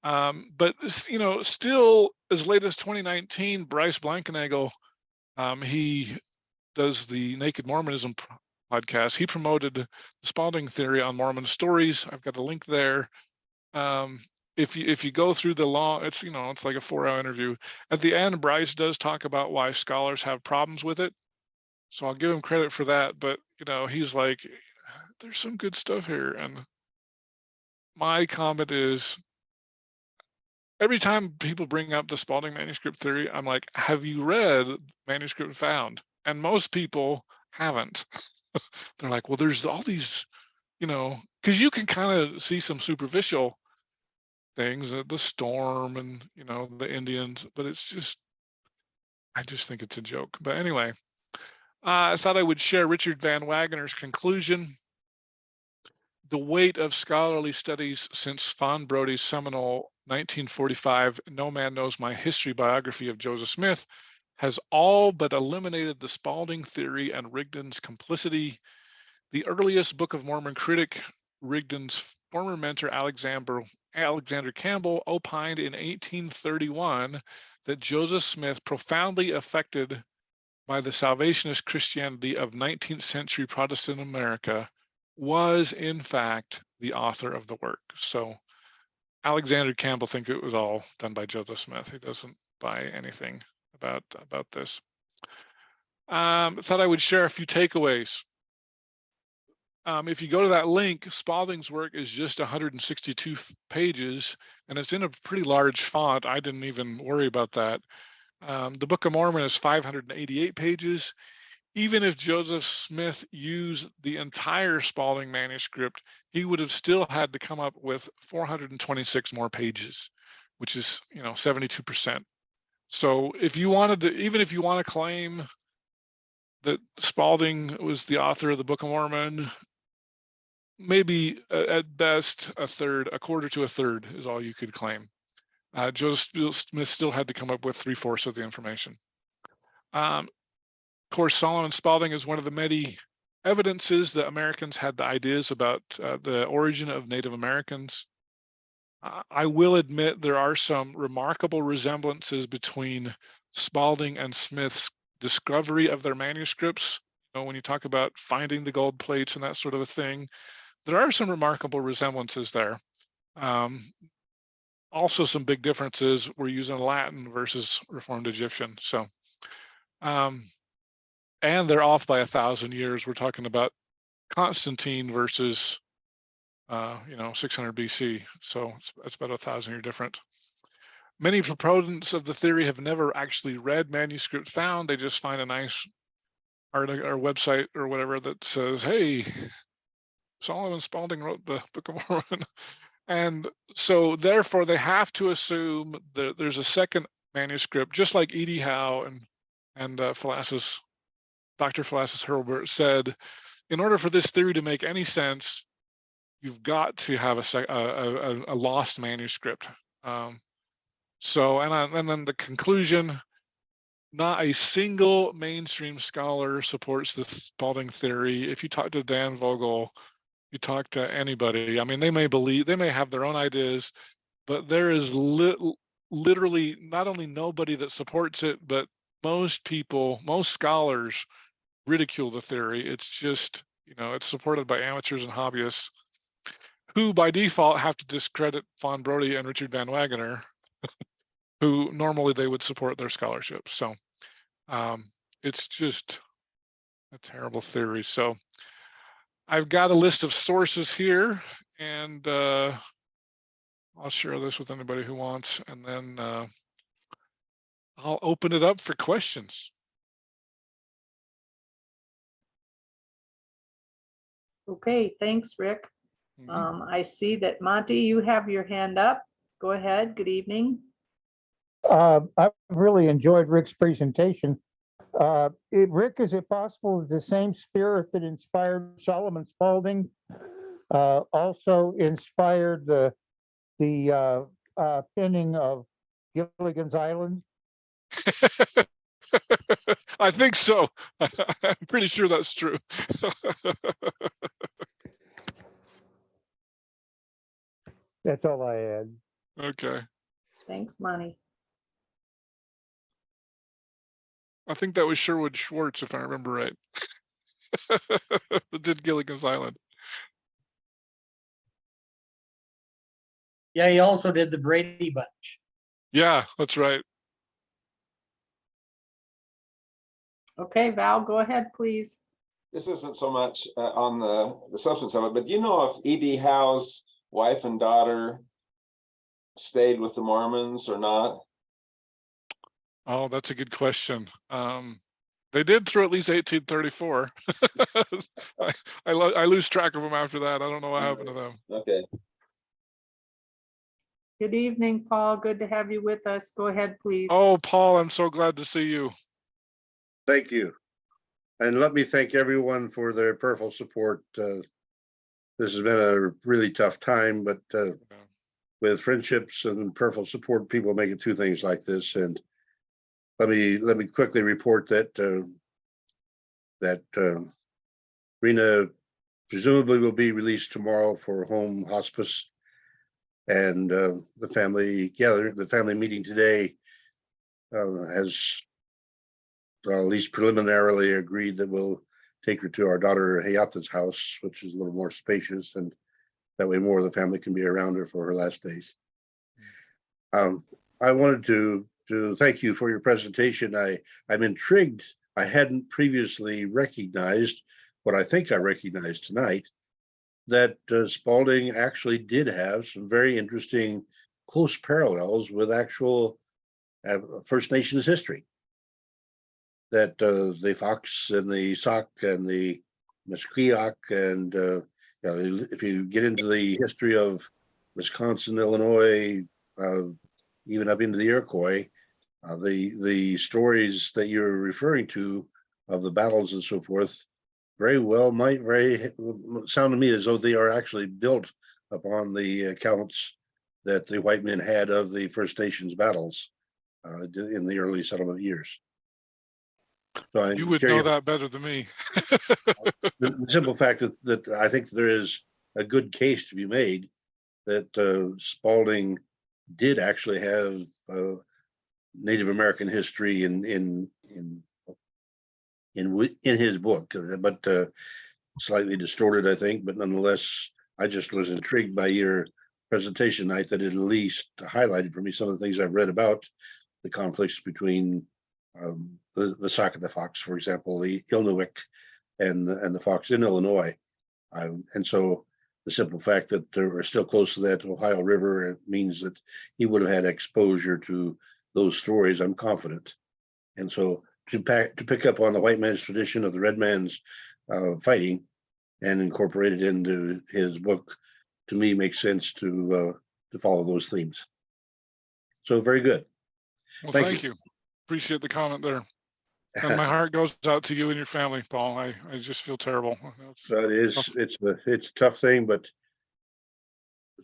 But still as late as 2019, Bryce Blankenagel, he does the Naked Mormonism podcast. He promoted the Spaulding theory on Mormon stories. I've got a link there. If you go through the long, it's like a 4-hour interview. At the end, Bryce does talk about why scholars have problems with it. So I'll give him credit for that. But he's like, there's some good stuff here. And my comment is, every time people bring up the Spaulding manuscript theory, I'm like, have you read Manuscript Found? And most people haven't. They're like, well, there's all these, because you can kind of see some superficial things, the storm and, you know, the Indians, but it's just, I just think it's a joke. But anyway, I thought I would share Richard Van Wagoner's conclusion. The weight of scholarly studies since Von Brody's seminal 1945 No Man Knows My History biography of Joseph Smith has all but eliminated the Spaulding theory and Rigdon's complicity. The earliest Book of Mormon critic, Rigdon's former mentor Alexander Campbell, opined in 1831 that Joseph Smith, profoundly affected by the salvationist Christianity of 19th century Protestant America, was in fact the author of the work. So Alexander Campbell thinks it was all done by Joseph Smith. He doesn't buy anything about this. Thought I would share a few takeaways. If you go to that link, Spaulding's work is just 162 pages, and it's in a pretty large font. I didn't even worry about that. The Book of Mormon is 588 pages. Even if Joseph Smith used the entire Spaulding manuscript, he would have still had to come up with 426 more pages, which is, you know, 72%. So if you wanted to, even if you want to claim that Spaulding was the author of the Book of Mormon, maybe at best a quarter to a third is all you could claim. Joseph Smith still had to come up with 3/4 of the information. Of course, Solomon Spaulding is one of the many evidences that Americans had the ideas about the origin of Native Americans. I will admit there are some remarkable resemblances between Spaulding and Smith's discovery of their manuscripts. You know, when you talk about finding the gold plates and that sort of a thing, there are some remarkable resemblances there. Also, some big differences. We're using Latin versus Reformed Egyptian. So, and they're off by 1,000 years. We're talking about Constantine versus, 600 BC. So it's about 1,000-year different. Many proponents of the theory have never actually read manuscript found. They just find a nice article or website or whatever that says, hey, Solomon Spaulding wrote the Book of Mormon. And so therefore they have to assume that there's a second manuscript, just like E.D. Howe and Dr. Philassus Hurlburt said, in order for this theory to make any sense, you've got to have a lost manuscript. And then the conclusion, not a single mainstream scholar supports the Spaulding theory. If you talk to Dan Vogel, you talk to anybody, I mean, they may have their own ideas, but there is literally not only nobody that supports it, but most scholars ridicule the theory. It's just, it's supported by amateurs and hobbyists who by default have to discredit Von Brody and Richard Van Wagoner, who normally they would support their scholarship. So it's just a terrible theory. So I've got a list of sources here, and I'll share this with anybody who wants, and then I'll open it up for questions. Okay, thanks, Rick. I see that Monty, you have your hand up. Go ahead. Good evening. I really enjoyed Rick's presentation. Rick, is it possible that the same spirit that inspired Solomon Spaulding also inspired the pinning of Gilligan's Island? I think so. I'm pretty sure that's true. That's all I had. Okay. Thanks, Monty. I think that was Sherwood Schwartz, if I remember right. That did Gilligan's Island. Yeah, he also did the Brady Bunch. Yeah, that's right. Okay, Val, go ahead, please. This isn't so much on the substance of it, but do you know if E.D. Howe's wife and daughter stayed with the Mormons or not? Oh, that's a good question. They did through at least 1834. I lose track of them after that. I don't know what happened to them. Okay. Good evening, Paul. Good to have you with us. Go ahead, please. Oh, Paul, I'm so glad to see you. Thank you. And let me thank everyone for their prayerful support. This has been a really tough time, but with friendships and prayerful support, people make it through things like this. And let me quickly report that Rena presumably will be released tomorrow for home hospice. And the family meeting today has at least preliminarily agreed that we'll take her to our daughter Hayata's house, which is a little more spacious, and that way more of the family can be around her for her last days. I wanted to thank you for your presentation. I'm intrigued. I hadn't previously recognized what I think I recognized tonight, that Spaulding actually did have some very interesting close parallels with actual First Nations history. That the Fox and the Sauk and the Musqueam and if you get into the history of Wisconsin, Illinois, even up into the Iroquois, the stories that you're referring to of the battles and so forth very well might sound to me as though they are actually built upon the accounts that the white men had of the First Nations battles in the early settlement years. So You would know that better than me. The simple fact that I think there is a good case to be made that Spaulding did actually have Native American history in his book, but slightly distorted, I think. But nonetheless, I just was intrigued by your presentation night that it at least highlighted for me some of the things I've read about the conflicts between the Sauk and the Fox, for example, the Ilnuik and the Fox in Illinois. And so the simple fact that they were still close to that Ohio River, it means that he would have had exposure to those stories, I'm confident. And so to pick up on the white man's tradition of the red man's fighting and incorporate it into his book, to me makes sense to follow those themes. So very good. Well, thank you. Appreciate the comment there. And my heart goes out to you and your family, Paul. I just feel terrible. It's a tough thing, but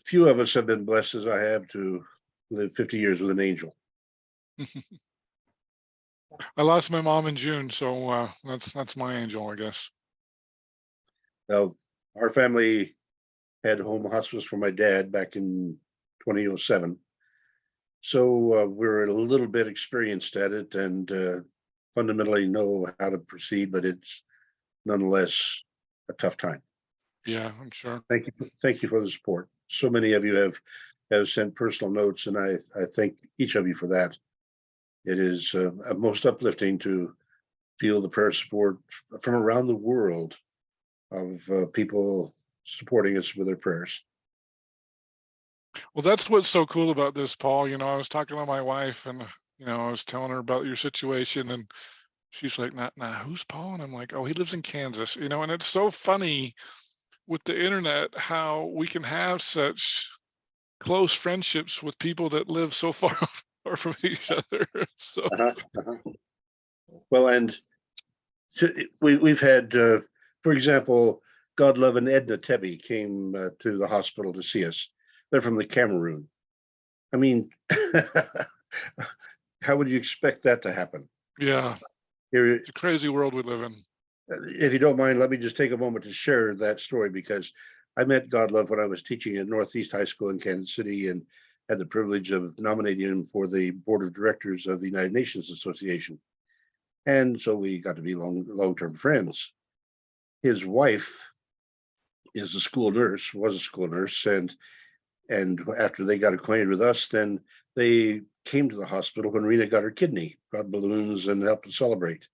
few of us have been blessed as I have to live 50 years with an angel. I lost my mom in June, so that's my angel, I guess. Now, our family had home hospice for my dad back in 2007. So we're a little bit experienced at it and fundamentally know how to proceed, but it's nonetheless a tough time. Yeah, I'm sure. Thank you for the support. So many of you have sent personal notes, and I thank each of you for that. It is most uplifting to feel the prayer support from around the world of people supporting us with their prayers. Well, that's what's so cool about this, Paul. You know, I was talking to my wife and, you know, I was telling her about your situation and she's like, nah, who's Paul? And I'm like, oh, he lives in Kansas, you know, and it's so funny with the internet, how we can have such close friendships with people that live so far from each other. So, Well, and we've had, for example, God love and Edna Tebby came to the hospital to see us. They're from the Cameroon. I mean, how would you expect that to happen? yeah, it's a crazy world we live in. If you don't mind, let me just take a moment to share that story, because I met Godlove when I was teaching at Northeast High School in Kansas City and had the privilege of nominating him for the board of directors of the United Nations Association. And so we got to be long-term friends. His wife was a school nurse, and after they got acquainted with us, then they came to the hospital when Rena got her kidney, brought balloons and helped to celebrate.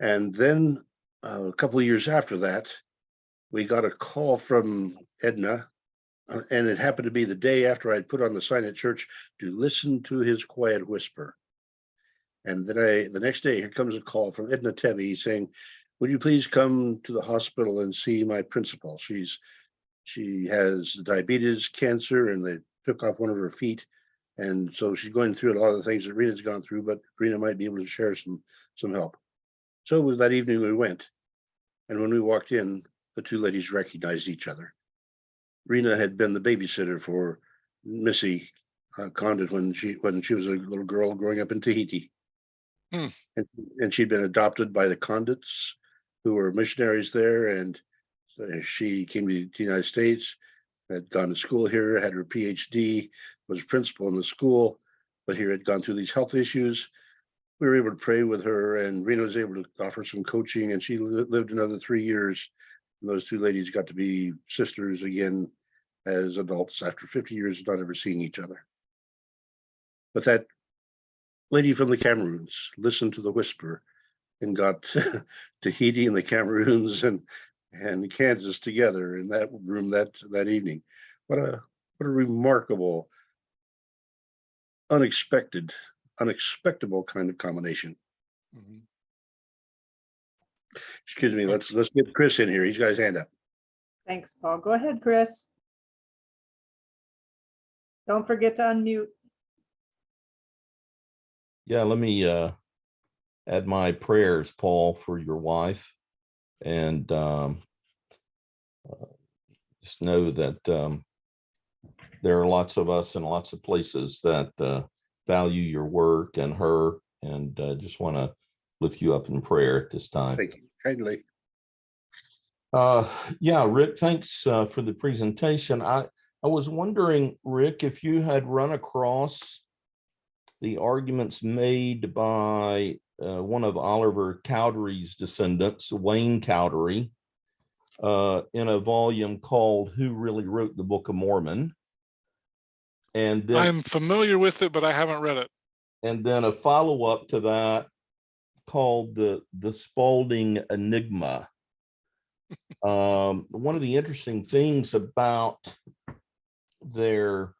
And then a couple of years after that, we got a call from Edna, and it happened to be the day after I'd put on the sign at church to listen to his quiet whisper. And then the next day, here comes a call from Edna Tebby saying, would you please come to the hospital and see my principal? She has diabetes, cancer, and took off one of her feet. And so she's going through a lot of the things that Rena's gone through, but Rena might be able to share some help. So that evening we went. And when we walked in, the two ladies recognized each other. Rena had been the babysitter for Missy Condit when she was a little girl growing up in Tahiti. Hmm. And she'd been adopted by the Condits, who were missionaries there. And she came to the United States, had gone to school here, had her PhD, was a principal in the school, but here had gone through these health issues. We were able to pray with her, and Rena was able to offer some coaching, and she lived another 3 years. And those two ladies got to be sisters again as adults after 50 years of not ever seeing each other. But that lady from the Cameroons listened to the whisper and got Tahiti and the Cameroons and Kansas together in that room that evening. What a remarkable, unexpectable kind of combination. Mhm. Excuse me, let's get Chris in here. He's got his hand up. Thanks, Paul. Go ahead, Chris. Don't forget to unmute. Yeah, let me add my prayers, Paul, for your wife. And just know that there are lots of us in lots of places that value your work and her, and just want to lift you up in prayer at this time. Thank you kindly. Yeah, Rick, thanks for the presentation. I was wondering, Rick, if you had run across the arguments made by one of Oliver Cowdery's descendants, Wayne Cowdery, in a volume called Who Really Wrote the Book of Mormon? And then I'm familiar with it, but I haven't read it. And then a follow-up to that called the Spaulding Enigma. One of the interesting things about their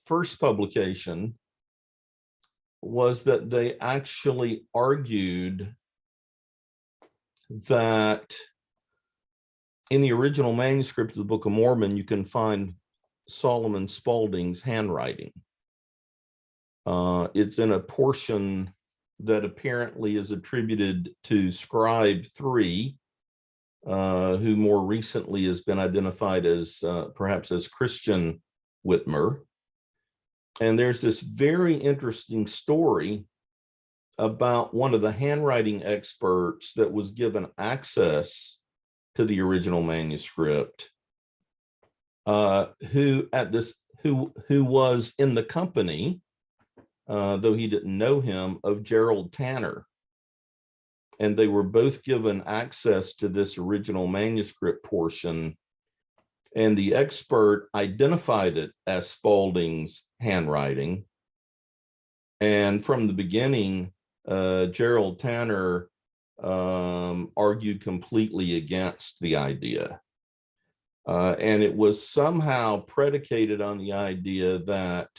first publication was that they actually argued that in the original manuscript of the Book of Mormon, you can find Solomon Spaulding's handwriting. It's in a portion that apparently is attributed to Scribe 3, who more recently has been identified as perhaps as Christian Whitmer. And there's this very interesting story about one of the handwriting experts that was given access to the original manuscript, who was in the company, though he didn't know him, of Gerald Tanner. And they were both given access to this original manuscript portion. And the expert identified it as Spaulding's handwriting. And from the beginning, Gerald Tanner argued completely against the idea. And it was somehow predicated on the idea that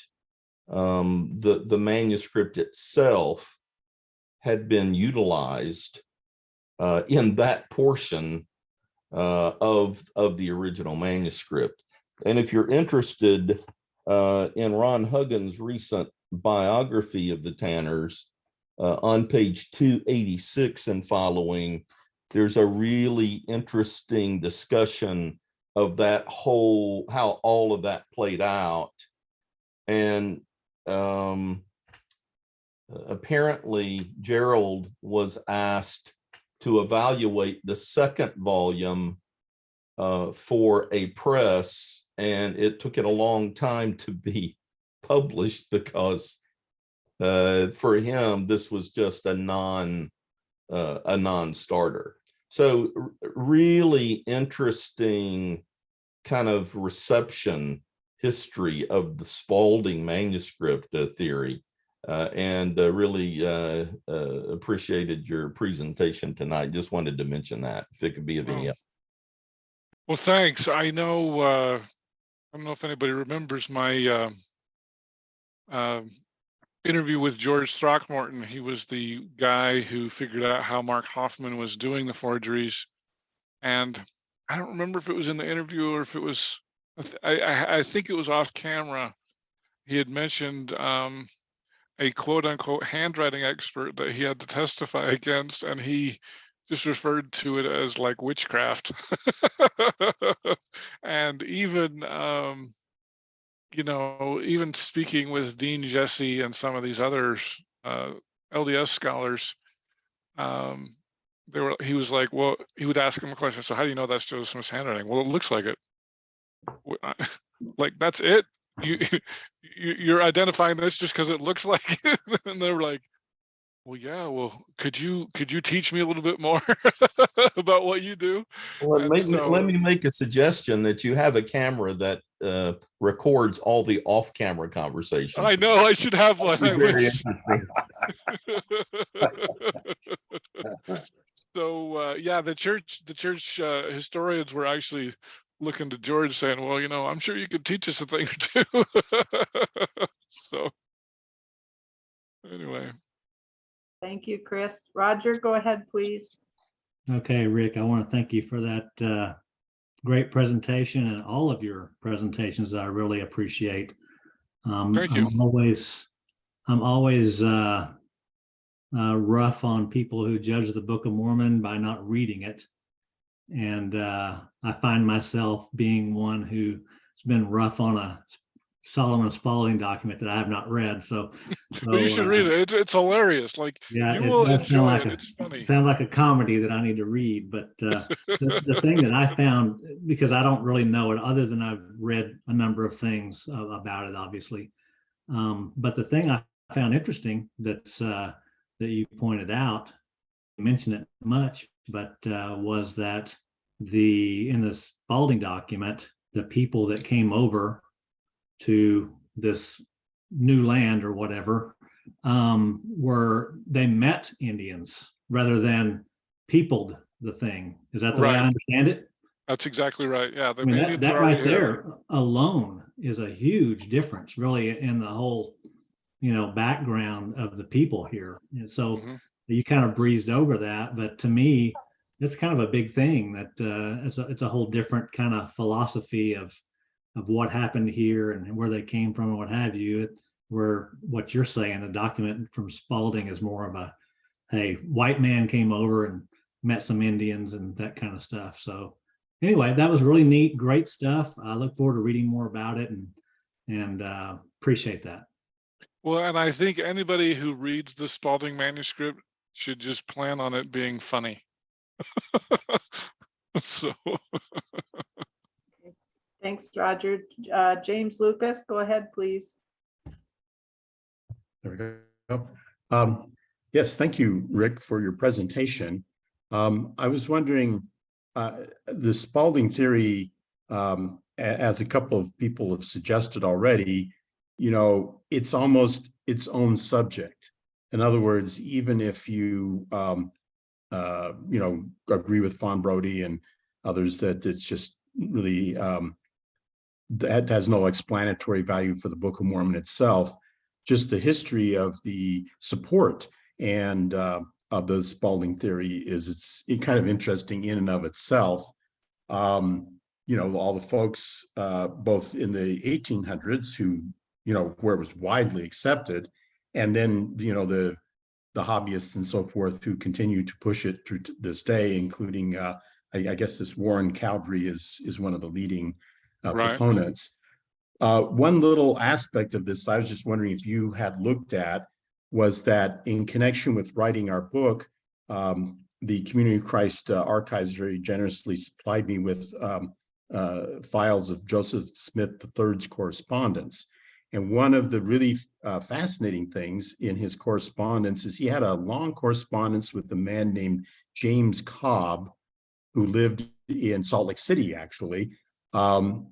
the manuscript itself had been utilized in that portion of the original manuscript. And if you're interested in Ron Huggins' recent biography of the Tanners, on page 286 and following, there's a really interesting discussion of that whole, how all of that played out. And apparently Gerald was asked to evaluate the second volume for a press, and it took it a long time to be published because for him this was just a non-starter. So really interesting kind of reception history of the Spaulding manuscript theory. And really appreciated your presentation tonight. Just wanted to mention that, if it could be of any help. Well, thanks. I know, I don't know if anybody remembers my interview with George Throckmorton. He was the guy who figured out how Mark Hoffman was doing the forgeries. And I don't remember if it was in the interview or if it was I think it was off camera. He had mentioned a quote unquote handwriting expert that he had to testify against, and he just referred to it as like witchcraft. And even even speaking with Dean Jesse and some of these others, LDS scholars, he was like, well, he would ask him a question. So how do you know that's Joseph Smith's handwriting? Well, it looks like it. Like, that's it. You're identifying this just because it looks like it. And they were like, well, yeah, well, could you teach me a little bit more about what you do? Well, And let me make a suggestion that you have a camera that records all the off-camera conversations. I know I should have one. I Very wish. So yeah, the church historians were actually looking to George saying, well, I'm sure you could teach us a thing or two. So anyway. Thank you, Chris. Roger, go ahead, please. Okay, Rick, I want to thank you for that great presentation and all of your presentations that I really appreciate. Thank you. I'm always rough on people who judge the Book of Mormon by not reading it. And I find myself being one who's been rough on a Solomon Spaulding document that I have not read. So you should read it. It's hilarious. Like, yeah, you will enjoy it. It's funny. It sounds like a comedy that I need to read. But the thing that I found, because I don't really know it other than I've read a number of things about it, obviously. But the thing I found interesting that you pointed out, you mentioned it much, but was that in the Spaulding document, the people that came over to this new land or whatever, they met Indians rather than peopled the thing. Is that the way I understand it? That's exactly right. Yeah. I mean, that right there alone is a huge difference, really, in the whole, background of the people here. And so you kind of breezed over that, but to me, it's kind of a big thing that it's a whole different kind of philosophy of what happened here and where they came from and what have you. Where what you're saying, the document from Spaulding is more of a, hey, white man came over and met some Indians and that kind of stuff. So anyway, that was really neat, great stuff. I look forward to reading more about it and appreciate that. Well, and I think anybody who reads the Spaulding manuscript should just plan on it being funny. So. Thanks, Roger. James Lucas, go ahead, please. There we go. Yes, thank you, Rick, for your presentation. I was wondering, the Spaulding theory, as a couple of people have suggested already, it's almost its own subject. In other words, even if you, agree with Von Brody and others that it's just really, that has no explanatory value for the Book of Mormon itself, just the history of the support and of the Spaulding theory it's kind of interesting in and of itself. All the folks, both in the 1800s who, where it was widely accepted, and then, the hobbyists and so forth who continue to push it through this day, including, I guess this Warren Cowdery is one of the leading proponents. One little aspect of this I was just wondering if you had looked at was that in connection with writing our book, the Community of Christ archives very generously supplied me with files of Joseph Smith III's correspondence. And one of the really fascinating things in his correspondence is he had a long correspondence with a man named James Cobb, who lived in Salt Lake City, actually. Cobb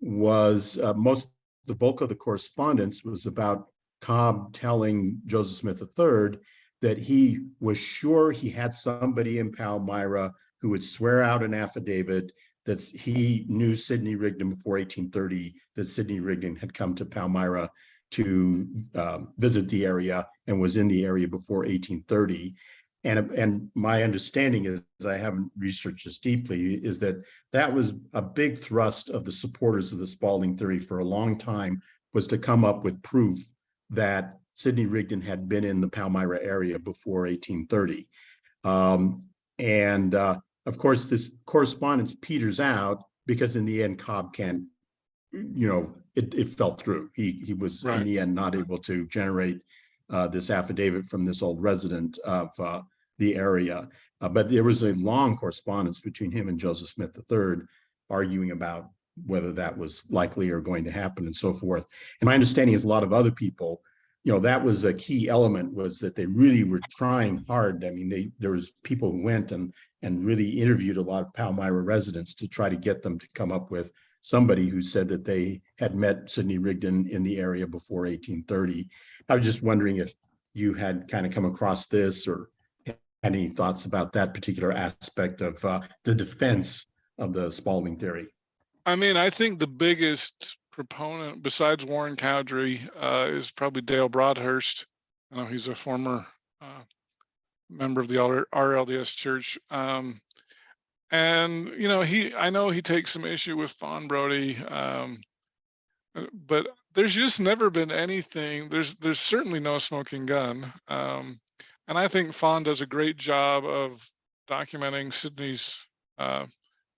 was the bulk of the correspondence was about Cobb telling Joseph Smith III that he was sure he had somebody in Palmyra who would swear out an affidavit that he knew Sidney Rigdon before 1830, that Sidney Rigdon had come to Palmyra to visit the area and was in the area before 1830. And my understanding is, I haven't researched this deeply, is that that was a big thrust of the supporters of the Spaulding theory for a long time, was to come up with proof that Sidney Rigdon had been in the Palmyra area before 1830. Of course, this correspondence peters out because in the end, Cobb can't, it fell through. He was in the end not able to generate this affidavit from this old resident of the area. But there was a long correspondence between him and Joseph Smith III, arguing about whether that was likely or going to happen and so forth. And my understanding is a lot of other people, that was a key element, was that they really were trying hard. I mean, there was people who went and really interviewed a lot of Palmyra residents to try to get them to come up with somebody who said that they had met Sidney Rigdon in the area before 1830. I was just wondering if you had kind of come across this or had any thoughts about that particular aspect of the defense of the Spaulding theory. I mean, I think the biggest proponent besides Warren Cowdery is probably Dale Broadhurst. I know he's a former member of the RLDS Church. And I know he takes some issue with Fawn Brody, but there's just never been anything. There's certainly no smoking gun, and I think Fawn does a great job of documenting Sidney's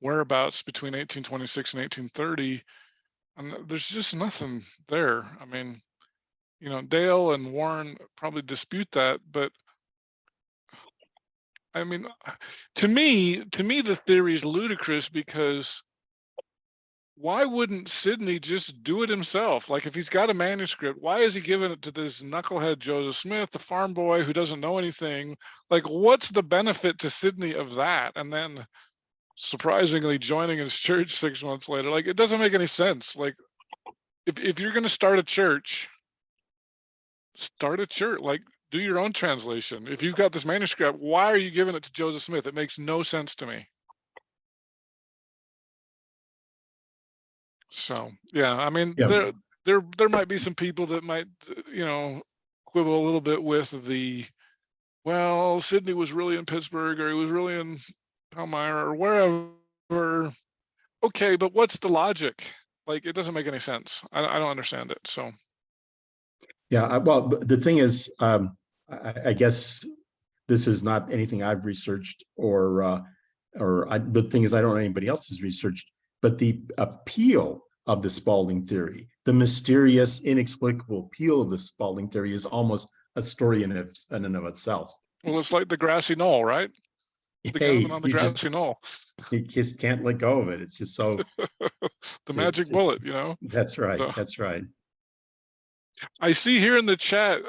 whereabouts between 1826 and 1830, and there's just nothing there. I mean, Dale and Warren probably dispute that, but I mean, to me, the theory is ludicrous, because why wouldn't Sidney just do it himself? Like, if he's got a manuscript, why is he giving it to this knucklehead Joseph Smith, the farm boy who doesn't know anything? Like, what's the benefit to Sidney of that? And then surprisingly joining his church 6 months later. Like, it doesn't make any sense. Like, if you're going to start a church, like, do your own translation. If you've got this manuscript, why are you giving it to Joseph Smith? It makes no sense to me. So yeah, I mean, there might be some people that might, quibble a little bit with well, Sidney was really in Pittsburgh, or he was really in Palmyra, or wherever. Okay, but what's the logic? Like, it doesn't make any sense. I don't understand it. So yeah, well, the thing is, I guess this is not anything I've researched, the thing is, I don't know anybody else has researched, but the appeal of the Spaulding theory, the mysterious, inexplicable appeal of the Spaulding theory, is almost a story in and of itself. Well, it's like the grassy knoll, right? The gunman on the grassy knoll. You just can't let go of it. It's just so the magic bullet, That's right. So, that's right. I see here in the chat,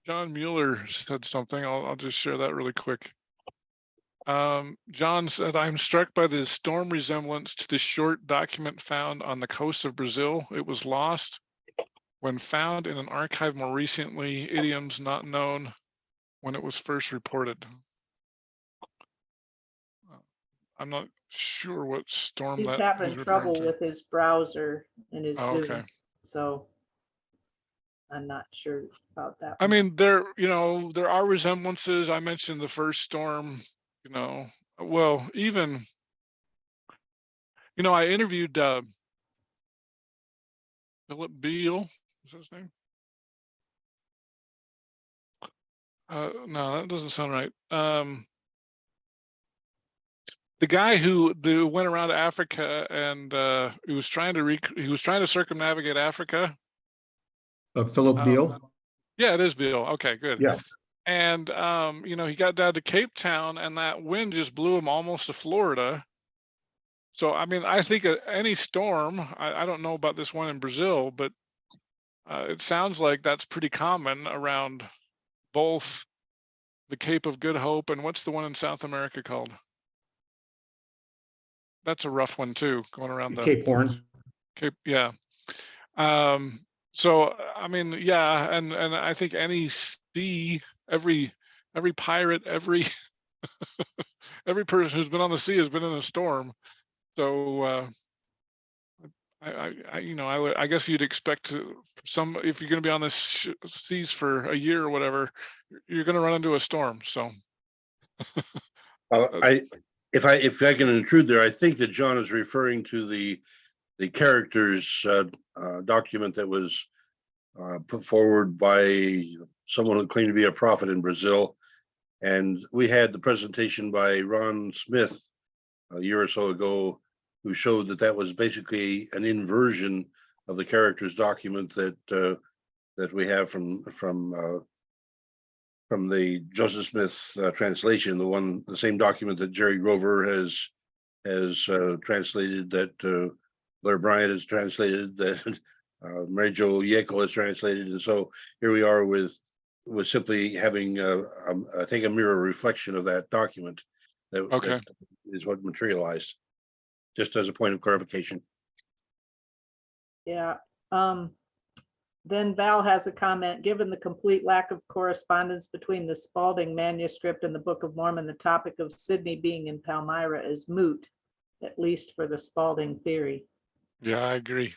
John Mueller said something. I'll just share that really quick. John said, I'm struck by the storm resemblance to the short document found on the coast of Brazil. It was lost when found in an archive more recently. Idioms not known when it was first reported. I'm not sure what storm He's that having he's trouble referring to. with his browser and his Oh, Zoom. okay. So I'm not sure about that. I mean, there are resemblances. I mentioned the first storm, well, even, I interviewed Philip Beale, is his name? No, that doesn't sound right. The guy who went around Africa and he was trying to circumnavigate Africa. Philip Beale? Yeah, it is Beale. Okay, good. Yeah. And he got down to Cape Town, and that wind just blew him almost to Florida. So I mean, I think any storm, I don't know about this one in Brazil, but it sounds like that's pretty common around both the Cape of Good Hope and what's the one in South America called? That's a rough one too, going around the Cape Horn. Cape, yeah. So I mean, yeah, and I think any sea, every pirate, every every person who's been on the sea has been in a storm. So I guess you'd expect if you're going to be on this seas for a year or whatever, you're going to run into a storm. So, If I can intrude there, I think that John is referring to the characters document that was put forward by someone who claimed to be a prophet in Brazil. And we had the presentation by Ron Smith a year or so ago, who showed that that was basically an inversion of the characters document that we have from the Joseph Smith translation, the same document that Jerry Grover has translated, that Blair Bryant has translated, that Mary Jo Yekel has translated, and so here we are with simply having I think a mirror reflection of that document that is what materialized. Just as a point of clarification. Yeah. Then Val has a comment. Given the complete lack of correspondence between the Spaulding manuscript and the Book of Mormon, the topic of Sydney being in Palmyra is moot, at least for the Spaulding theory. yeah, I agree.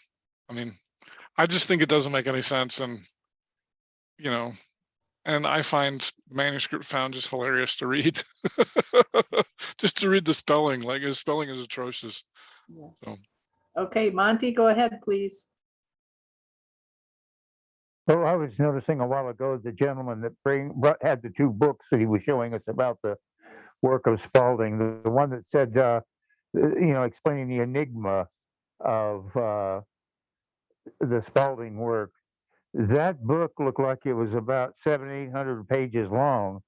I mean, I just think it doesn't make any sense. And, and I find manuscript found just hilarious to read. Just to read the spelling, like his spelling is atrocious. Yeah. So. Okay, Monty, go ahead, please. Well, I was noticing a while ago the gentleman that had the two books that he was showing us about the work of Spaulding, the one that said, explaining the enigma of the Spaulding work. That book looked like it was about 700-800 pages long,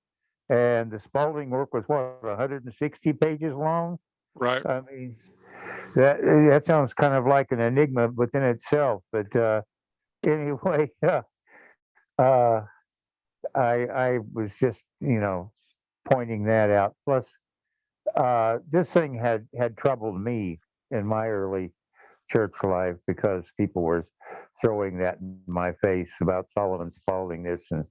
and the Spaulding work was what, 160 pages long? Right. I mean, that sounds kind of like an enigma within itself. But anyway, I was just pointing that out. Plus, this thing had troubled me in my early church life because people were throwing that in my face about Solomon Spaulding this and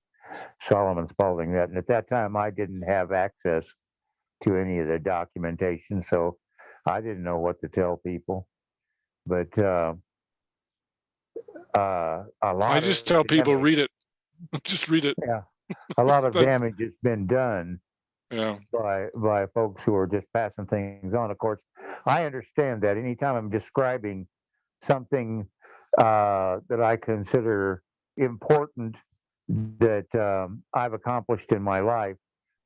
Solomon Spaulding that. And at that time, I didn't have access to any of the documentation, so I didn't know what to tell people. But a lot I just tell people, read it. Just read it. Yeah, a lot of damage has been done. Yeah. By folks who are just passing things on. Of course, I understand that anytime I'm describing something that I consider important that I've accomplished in my life,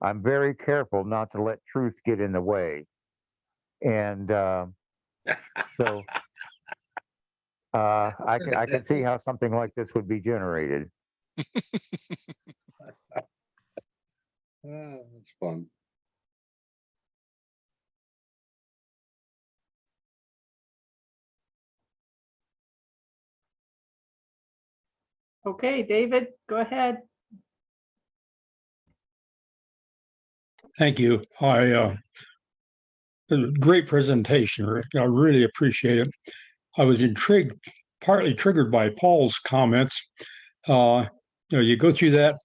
I'm very careful not to let truth get in the way. And so I can see how something like this would be generated. That's fun. Okay, David, go ahead. Thank you. Great presentation, Rick. I really appreciate it. I was intrigued, partly triggered by Paul's comments. You go through that.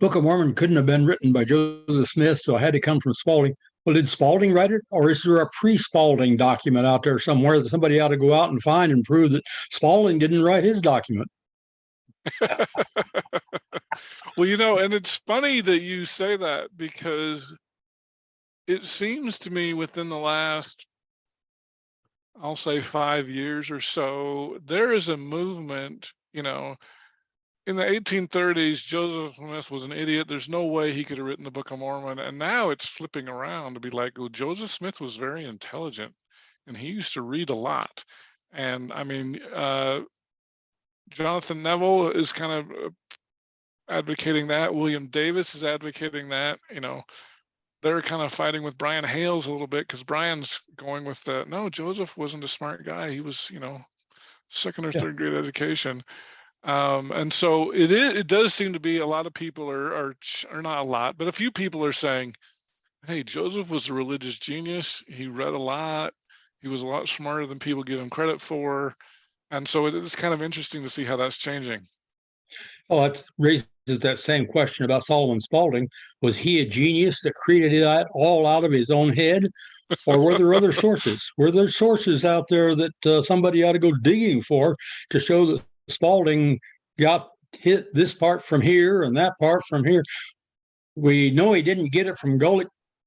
Book of Mormon couldn't have been written by Joseph Smith, so it had to come from Spaulding. Well, did Spaulding write it, or is there a pre-Spaulding document out there somewhere that somebody ought to go out and find and prove that Spaulding didn't write his document? Well, and it's funny that you say that, because it seems to me within the last, I'll say 5 years or so, there is a movement, in the 1830s, Joseph Smith was an idiot. There's no way he could have written the Book of Mormon. And now it's flipping around to be like, well, Joseph Smith was very intelligent and he used to read a lot. And I mean, Jonathan Neville is kind of advocating that. William Davis is advocating that. They're kind of fighting with Brian Hales a little bit, because Brian's going with no, Joseph wasn't a smart guy. He was, second or third grade education. And so it does seem to be a lot of people are not a lot, but a few people are saying, hey, Joseph was a religious genius. He read a lot. He was a lot smarter than people give him credit for. And so it's kind of interesting to see how that's changing. Oh, it raises that same question about Solomon Spaulding. Was he a genius that created that all out of his own head? Or were there other sources? Were there sources out there that somebody ought to go digging for to show that Spaulding got hit this part from here and that part from here? We know he didn't get it from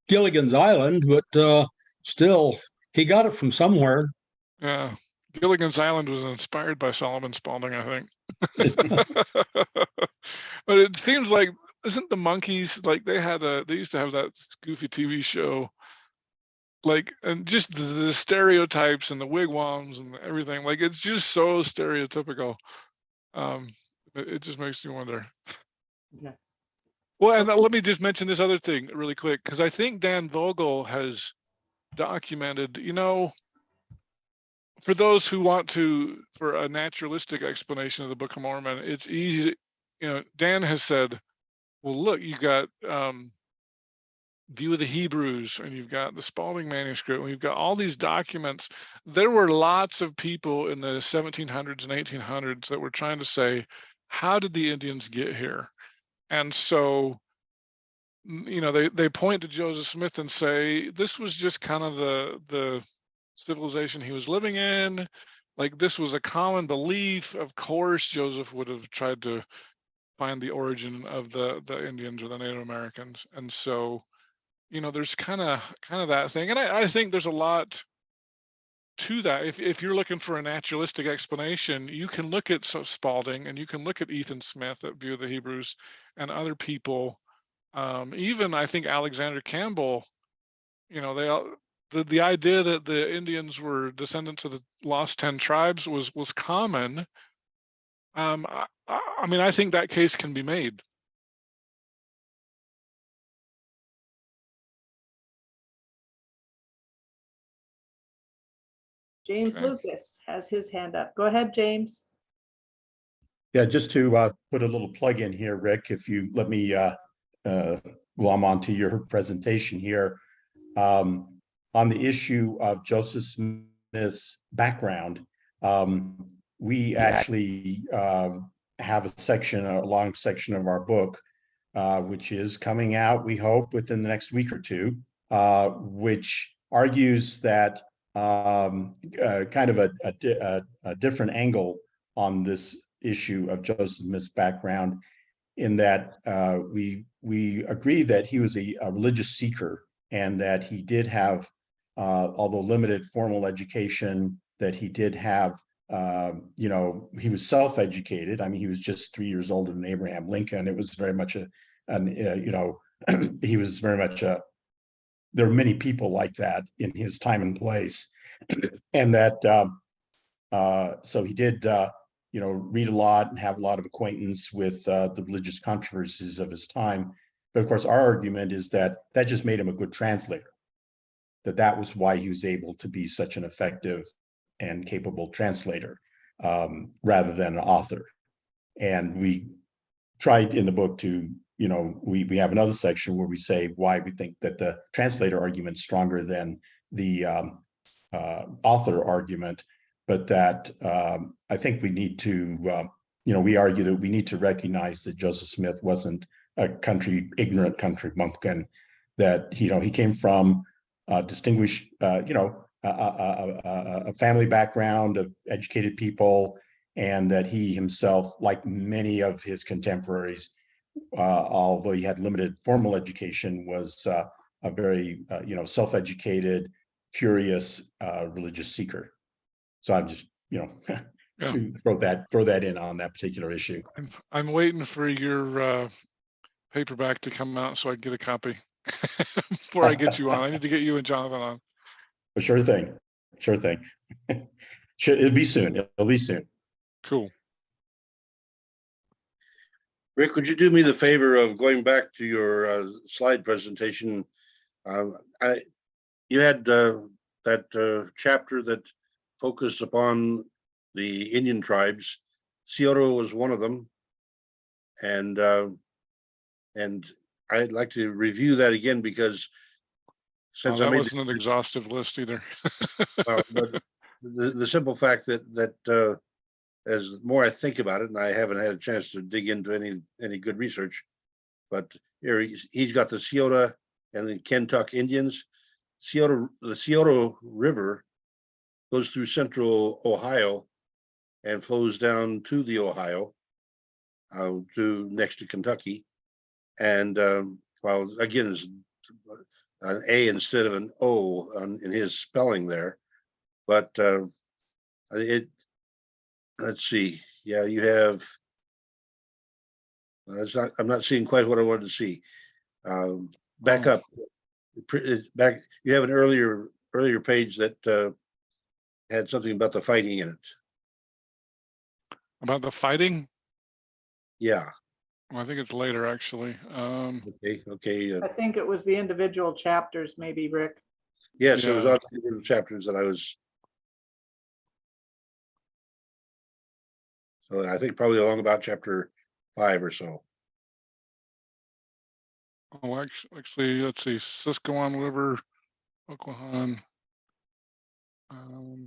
Gilligan's Island, but still, he got it from somewhere. Yeah. Gilligan's Island was inspired by Solomon Spaulding, I think. But it seems like, isn't the monkeys, like they used to have that goofy TV show, like, and just the stereotypes and the wigwams and everything, like it's just so stereotypical. It just makes you wonder. Yeah. Well, and let me just mention this other thing really quick, because I think Dan Vogel has documented, for those who want for a naturalistic explanation of the Book of Mormon, it's easy. Dan has said, well, look, you got View of the Hebrews, and you've got the Spaulding Manuscript, and you've got all these documents. There were lots of people in the 1700s and 1800s that were trying to say, how did the Indians get here? And so, they point to Joseph Smith and say, this was just kind of the civilization he was living in. Like, this was a common belief. Of course, Joseph would have tried to find the origin of the Indians or the Native Americans. And so, there's kind of that thing. And I think there's a lot to that. If you're looking for a naturalistic explanation, you can look at Spaulding, and you can look at Ethan Smith at View of the Hebrews and other people. Even I think Alexander Campbell, the idea that the Indians were descendants of the lost 10 tribes was common. I think that case can be made. James Okay. Lucas has his hand up. Go ahead, James. Yeah, just to put a little plug in here, Rick, if you let me glom onto your presentation here. On the issue of Joseph Smith's background, we actually have a long section of our book, which is coming out, we hope, within the next week or two, which argues that kind of a different angle on this issue of Joseph Smith's background, in that we agree that he was a religious seeker, and that he did have, although limited formal education, that he did have, he was self-educated. I mean, he was just 3 years older than Abraham Lincoln. It was very much he was very much there are many people like that in his time and place. And that, so he did, read a lot and have a lot of acquaintance with the religious controversies of his time. But of course, our argument is that just made him a good translator, that was why he was able to be such an effective and capable translator, rather than an author. And we tried in the book to, we have another section where we say why we think that the translator argument is stronger than the author argument, but that I think we need to, we argue that we need to recognize that Joseph Smith wasn't a ignorant country bumpkin, that, he came from a distinguished, a family background of educated people, and that he himself, like many of his contemporaries, although he had limited formal education, was a very, self-educated, curious, religious seeker. So I'm just, Yeah. throw that in on that particular issue. I'm waiting for your paperback to come out so I can get a copy before I get you on. I need to get you and Jonathan on. Sure thing. It'll be soon. Cool. Rick, would you do me the favor of going back to your slide presentation? You had that chapter that focused upon the Indian tribes. Scioto was one of them, and I'd like to review that again, because since that wasn't an exhaustive list either. but the simple fact that as the more I think about it, and I haven't had a chance to dig into any good research, but here he's got the Scioto and the Kentuck Indians. The Scioto River goes through central Ohio and flows down to the Ohio, to next to Kentucky. And well, again, it's an A instead of an O in his spelling there. But let's see. Yeah, you have, I'm not seeing quite what I wanted to see. Back up, back, you have an earlier page that had something about the fighting in it. About the fighting? Yeah. Well, I think it's later, actually. Okay. I think it was the individual chapters, maybe, Rick. Yes, it was Yeah. on the chapters that I was. So I think probably along about chapter 5 or so. Oh, actually, let's see. Susquehanna River, Oklahoma,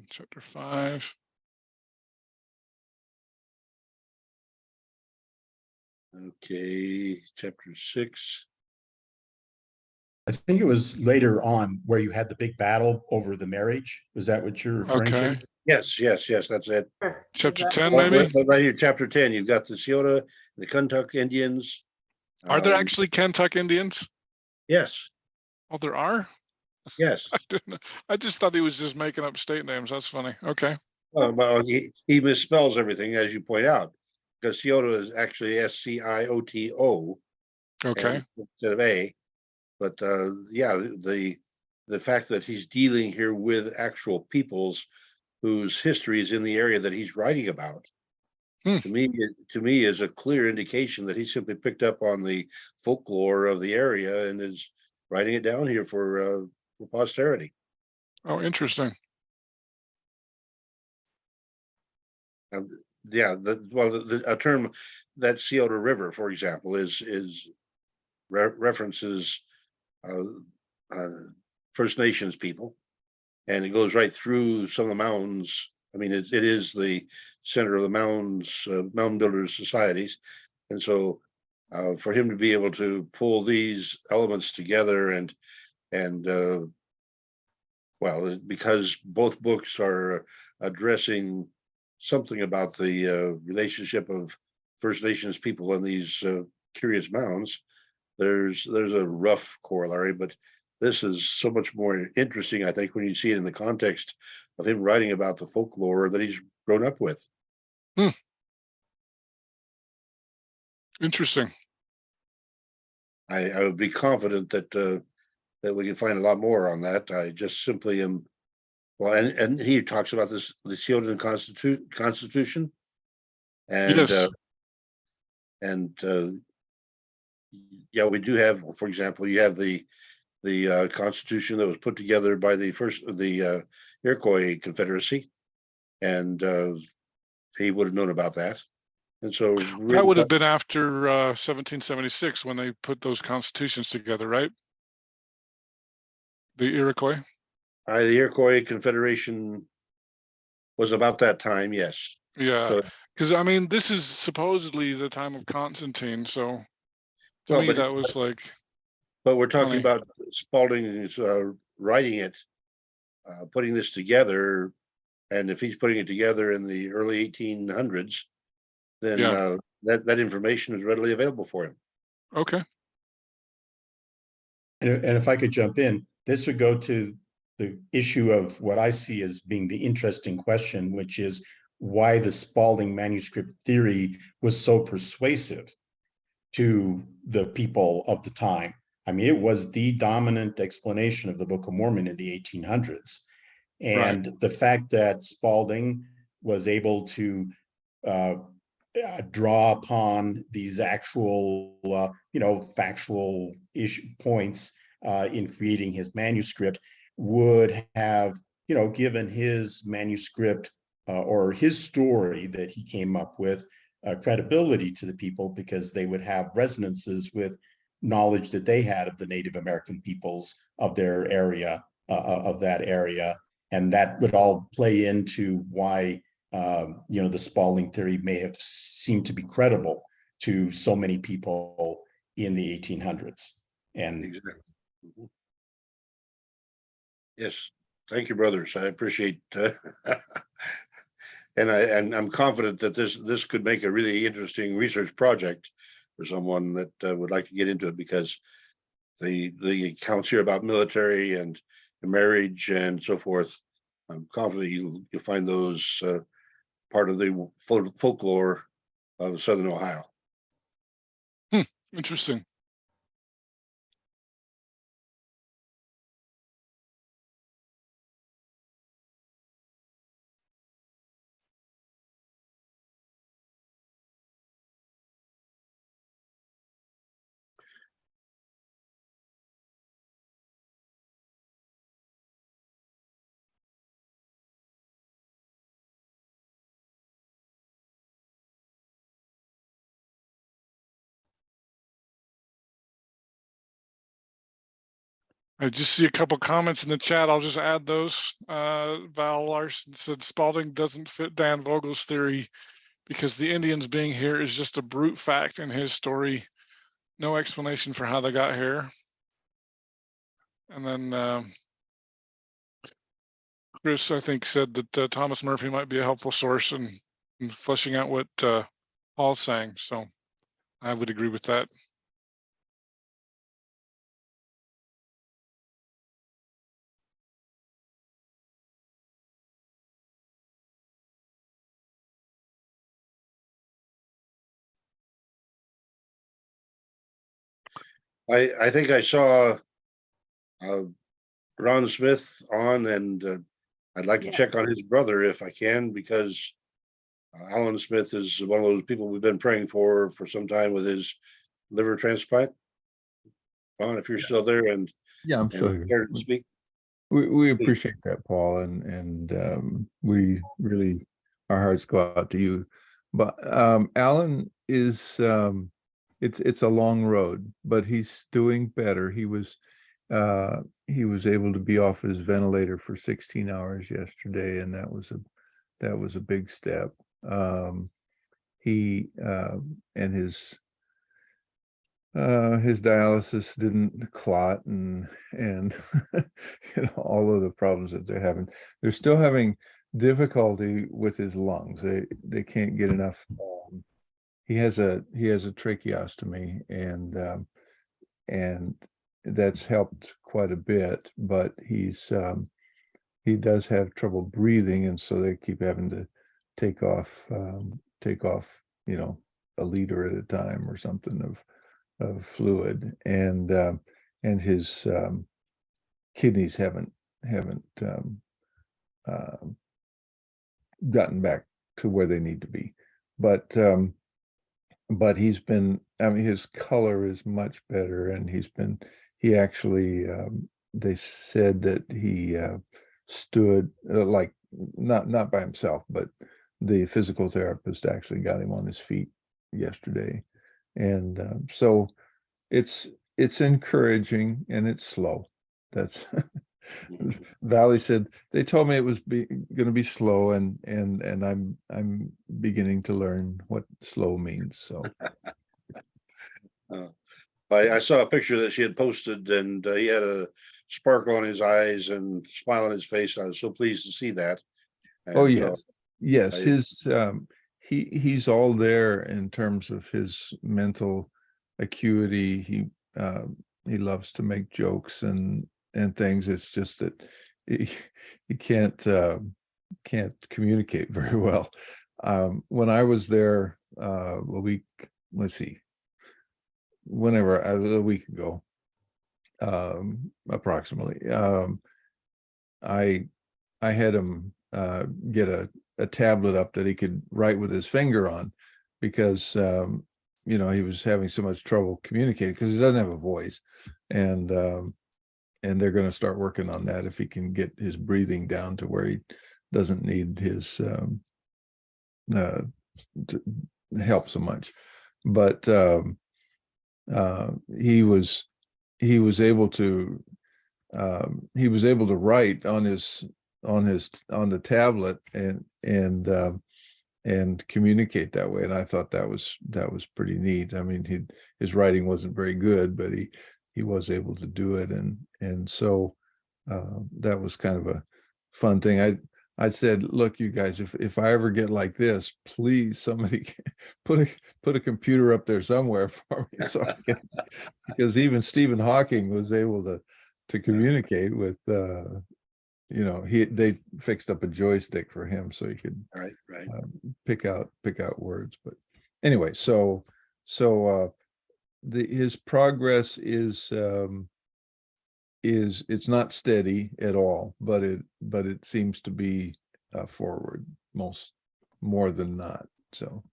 chapter 5. Okay, chapter 6. I think it was later on where you had the big battle over the marriage. Was that what you're referring Okay. to? Yes, that's it. Sure. Is Chapter that 10, the- maybe? Right here, chapter 10, you've got the Scioto, the Kentuck Indians. Are there Um, actually Kentuck Indians? Yes, Oh, there are? yes. I didn't know. I just thought he was just making up state names. That's funny. Okay. Well, he misspells everything, as you point out, because Scioto is actually Scioto. Okay. Instead of A. But yeah, the fact that he's dealing here with actual peoples whose history is in the area that he's writing about, to me is a clear indication that he simply picked up on the folklore of the area and is writing it down here for posterity. Oh, interesting. Yeah, a term that Scioto River, for example, is references First Nations people, and it goes right through some of the mounds. I mean, it is the center of the mounds, mound builders societies, and so for him to be able to pull these elements together and well, because both books are addressing something about the relationship of First Nations people and these curious mounds, there's a rough corollary, but this is so much more interesting, I think, when you see it in the context of him writing about the folklore that he's grown up with. Interesting. I would be confident that that we can find a lot more on that. I just simply am. Well, and he talks about this, the Scioto Constitution, and Yes. Yeah, we do have, for example, you have the Constitution that was put together by the Iroquois Confederacy, and he would have known about that. And so That would have been after 1776 when they put those constitutions together, right? The Iroquois. The Iroquois Confederation was about that time, yes. Yeah, So, because I mean, this is supposedly the time of Constantine, so to me that was like. But we're talking funny. about Spaulding writing it, putting this together, and if he's putting it together in the early 1800s, then Yeah. that information is readily available for him. Okay. And if I could jump in, this would go to the issue of what I see as being the interesting question, which is why the Spaulding manuscript theory was so persuasive to the people of the time. I mean, it was the dominant explanation of the Book of Mormon in the 1800s. And the fact that Spaulding was able to draw upon these actual, factual points in creating his manuscript would have, given his manuscript or his story that he came up with credibility to the people, because they would have resonances with knowledge that they had of the Native American peoples of their area, of that area. And that would all play into why the Spaulding theory may have seemed to be credible to so many people in the 1800s. And Exactly. Yes, thank you, brothers. I appreciate and I'm confident that this could make a really interesting research project for someone that would like to get into it, because the accounts here about military and marriage and so forth, I'm confident you'll find those part of the folklore of Southern Ohio. Interesting. I just see a couple comments in the chat. I'll just add those. Val Larson said Spaulding doesn't fit Dan Vogel's theory because the Indians being here is just a brute fact in his story. No explanation for how they got here. And then Chris, I think, said that Thomas Murphy might be a helpful source in fleshing out what Paul's saying. So I would agree with that. I think I saw Ron Smith on, and I'd like to check on his brother if I can, because Alan Smith is one of those people we've been praying for some time with his liver transplant. Ron, if you're still there and yeah, I'm still care here. to speak. We appreciate that, Paul, and we really, our hearts go out to you. But Alan is it's a long road, but he's doing better. He was able to be off his ventilator for 16 hours yesterday, and that was a big step. He and his dialysis didn't clot, and all of the problems that they're having. They're still having difficulty with his lungs. They can't get enough. He has a tracheostomy, and that's helped quite a bit, but he does have trouble breathing, and so they keep having to take off a liter at a time or something of fluid, and his kidneys haven't gotten back to where they need to be, but he's been, I mean, his color is much better, and he actually they said that he stood like not by himself, but the physical therapist actually got him on his feet yesterday. And so it's encouraging, and it's slow. That's Valley said they told me it was going to be slow, and I'm beginning to learn what slow means. So I saw a picture that she had posted, and he had a sparkle on his eyes and smile on his face. I was so pleased to see that. And oh yes, his he's all there in terms of his mental acuity. He loves to make jokes and things. It's just that he can't communicate very well. When I was there a week ago, approximately, I had him get a tablet up that he could write with his finger on, because he was having so much trouble communicating because he doesn't have a voice, and they're going to start working on that if he can get his breathing down to where he doesn't need his help so much. But he was able to write on his on the tablet and communicate that way. And I thought that was pretty neat. I mean, his writing wasn't very good, but he was able to do it. And so that was kind of a fun thing. I said, look, you guys, if I ever get like this, please somebody put a computer up there somewhere for me, so I can, because even Stephen Hawking was able to communicate with they fixed up a joystick for him so he could Right. pick out words. But anyway, so his progress is it's not steady at all, but it seems to be forward more than not. So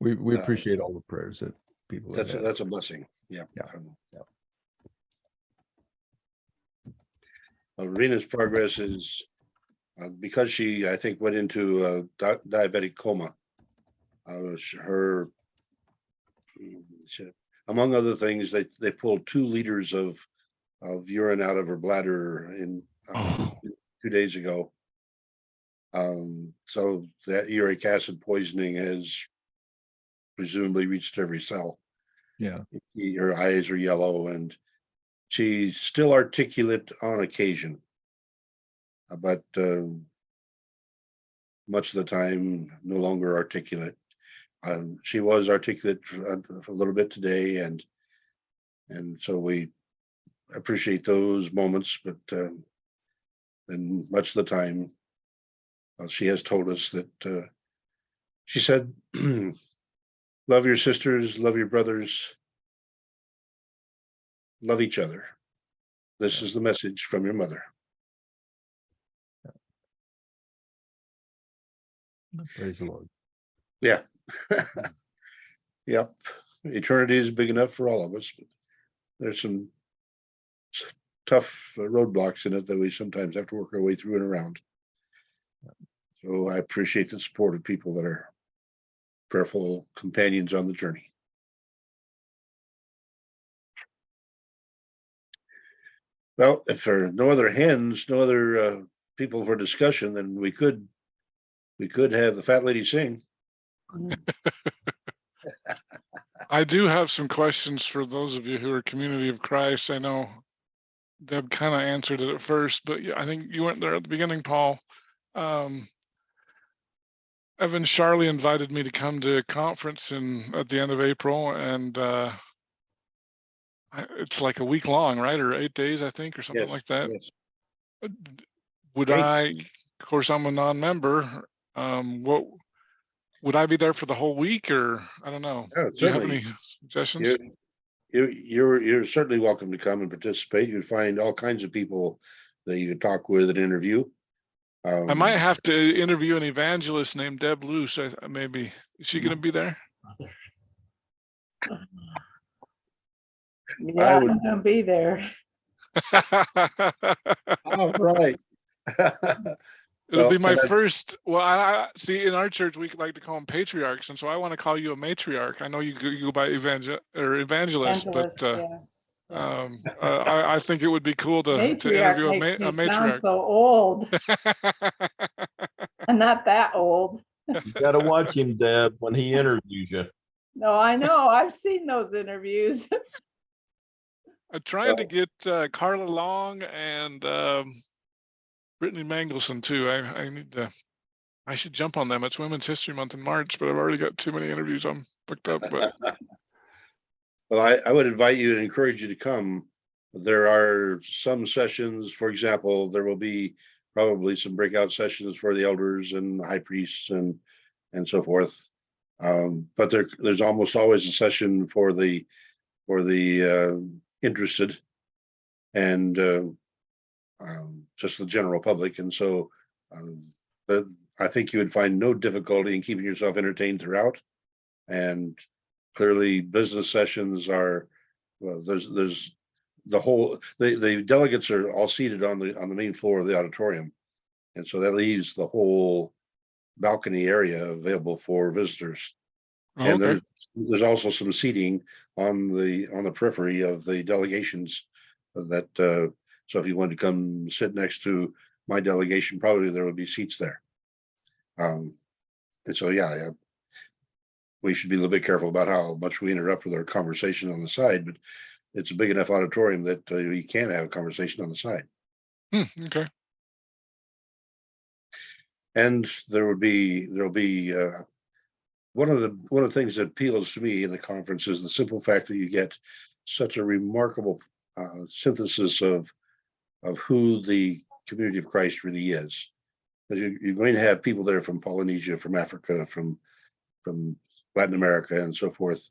we appreciate all the prayers that people have had. That's a blessing. Yeah. Rena's progress is because she, I think, went into diabetic coma. Among other things, they pulled 2 liters of urine out of her bladder in 2 days ago. So that uric acid poisoning has presumably reached every cell. Yeah. Her eyes are yellow, and she's still articulate on occasion, but much of the time no longer articulate. She was articulate for a little bit today, and so we appreciate those moments, but then much of the time she has told us that she said, love your sisters, love your brothers, love each other. This is the message from your mother. Praise the Lord. Yeah. Yep. Eternity is big enough for all of us, but there's some tough roadblocks in it that we sometimes have to work our way through and around. So I appreciate the support of people that are prayerful companions on the journey. Well, if there are no other hands, no other people for discussion, then we could have the fat lady sing. I do have some questions for those of you who are Community of Christ. I know Deb kind of answered it at first, but I think you weren't there at the beginning, Paul. Evan Charlie invited me to come to a conference at the end of April, and it's like a week long, right? Or 8 days, I think, or something like that. Yes. Would Great. of course, I'm a non-member. Would I be there for the whole week, or I don't know? Yeah, Do you have any suggestions? You're certainly welcome to come and participate. You'd find all kinds of people that you could talk with and interview. I might have to interview an evangelist named Deb Luce. Maybe is she going to be there? Yeah, I'm gonna be there. All right. It'll be my first. Well, I see in our church we like to call them patriarchs, and so I want to call you a matriarch. I know you go by evangelist, but I think it would be cool to interview a matriarch. Sound so old. I'm not that old. You got to watch him, Deb, when he interviews you. No, I know. I've seen those interviews. I'm trying to get Carla Long and Brittany Mangelson too. I should jump on them. It's Women's History Month in March, but I've already got too many interviews I'm booked up. But well, I would invite you and encourage you to come. There are some sessions, for example, there will be probably some breakout sessions for the elders and high priests and so forth. But there's almost always a session for the interested and just the general public. And so I think you would find no difficulty in keeping yourself entertained throughout. And clearly business sessions are, well, there's the delegates are all seated on the main floor of the auditorium. And so that leaves the whole balcony area available for visitors. And there's also some seating on the periphery of the delegations that So if you wanted to come sit next to my delegation, probably there would be seats there. And so, yeah, we should be a little bit careful about how much we interrupt with our conversation on the side, but it's a big enough auditorium that you can have a conversation on the side. Okay. And there'll be one of the things that appeals to me in the conference is the simple fact that you get such a remarkable synthesis of who the community of Christ really is. Because you're going to have people there from Polynesia, from Africa, from Latin America, and so forth,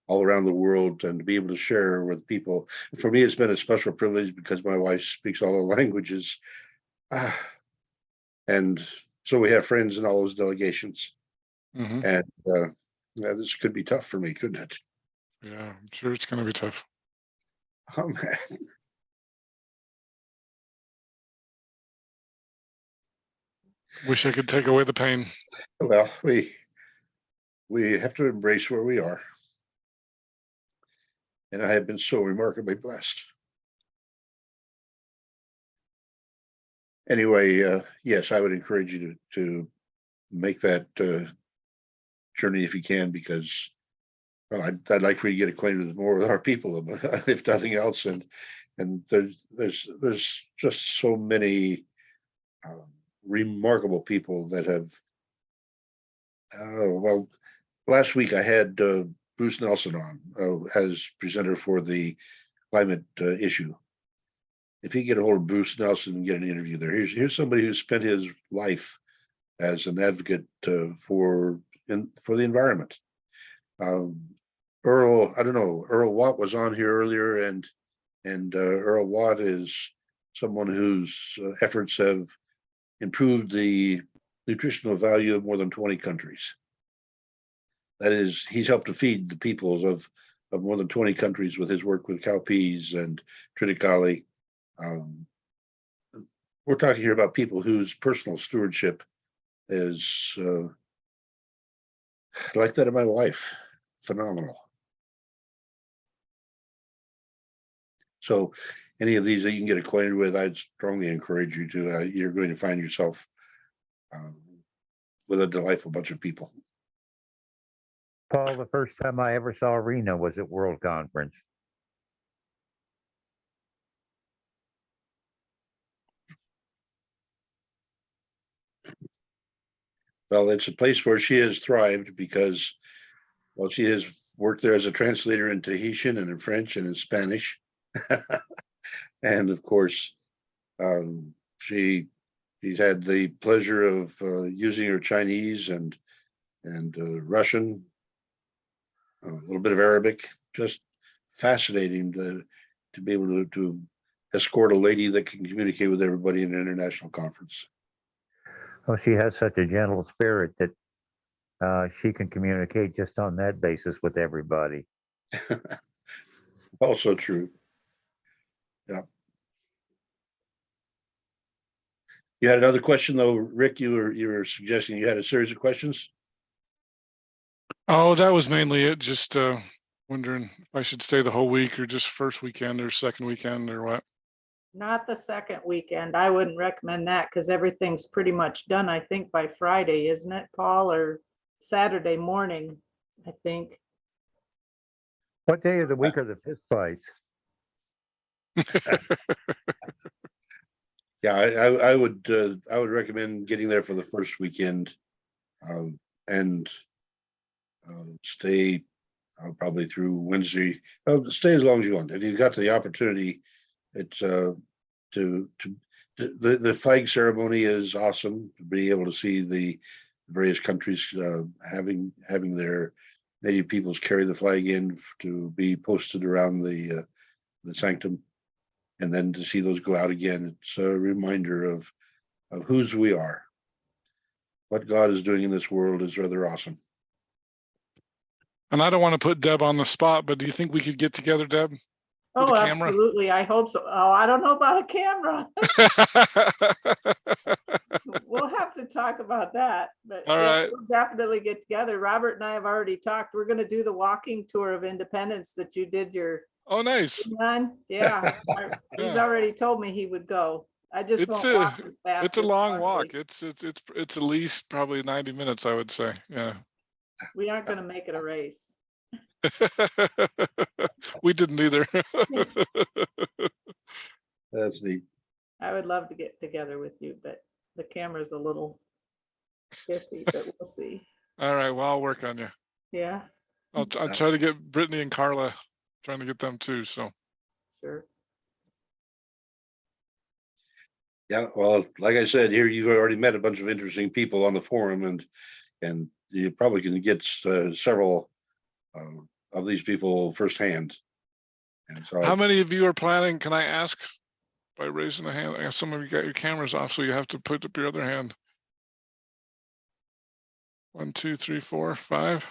all around the world, and to be able to share with people. For me, it's been a special privilege because my wife speaks all the languages, and so we have friends in all those delegations. And this could be tough for me, couldn't it? Yeah, I'm sure it's going to be tough. Oh man. Wish I could take away the pain. Well, we have to embrace where we are. And I have been so remarkably blessed. Anyway, yes, I would encourage you to make that journey if you can, because well, I'd like for you to get acquainted more with our people, if nothing else. And there's just so many remarkable people that have. Well, last week I had Bruce Nelson on as presenter for the climate issue. If you get a hold of Bruce Nelson and get an interview there, here's somebody who spent his life as an advocate for the environment. Earl Watt was on here earlier, and Earl Watt is someone whose efforts have improved the nutritional value of more than 20 countries. That is, he's helped to feed the peoples of more than 20 countries with his work with cowpeas and triticale. We're talking here about people whose personal stewardship is like that of my wife, phenomenal. So any of these that you can get acquainted with, I'd strongly encourage you to. You're going to find yourself with a delightful bunch of people. Paul, the first time I ever saw Rena was at World Conference. Well, it's a place where she has thrived because, well, she has worked there as a translator in Tahitian and in French and in Spanish. And of course, she's had the pleasure of using her Chinese and Russian, a little bit of Arabic. Just fascinating to be able to escort a lady that can communicate with everybody in an international conference. Oh, she has such a gentle spirit that she can communicate just on that basis with everybody. Also true. Yeah. You had another question though, Rick. You were suggesting you had a series of questions. Oh, that was mainly it. Just wondering if I should stay the whole week or just first weekend or second weekend or what. Not the second weekend. I wouldn't recommend that because everything's pretty much done, I think, by Friday, isn't it, Paul? Or Saturday morning, I think. What day of the week are the fist fights? Yeah, I would recommend getting there for the first weekend, and stay probably through Wednesday. Stay as long as you want. If you've got the opportunity, it's the flag ceremony is awesome. To be able to see the various countries having their native peoples carry the flag in to be posted around the sanctum. And then to see those go out again, it's a reminder of whose we are. What God is doing in this world is rather awesome. And I don't want to put Deb on the spot, but do you think we could get together, Deb? Oh, absolutely. I hope so. Oh, I don't know about a camera. We'll have to talk about that, but All right. we'll definitely get together. Robert and I have already talked. We're going to do the walking tour of Independence that you did your Oh, nice. None? Yeah. He's Yeah. already told me he would go. I just It's won't walk as fast. it's a as long Monty. walk. It's at least probably 90 minutes, I would say. Yeah. We aren't gonna make it a race. We didn't either. That's neat. I would love to get together with you, but the camera's a little iffy, but we'll see. All right. Well, I'll work on you. Yeah, I'll try to get Brittany and Carla, trying to get them too. So. sure. Yeah, well, like I said, here you've already met a bunch of interesting people on the forum, and you probably can get several of these people firsthand. And so, How many of you are planning? Can I ask by raising the hand? I guess some of you got your cameras off, so you have to put up your other hand. 1, 2, 3, 4, 5.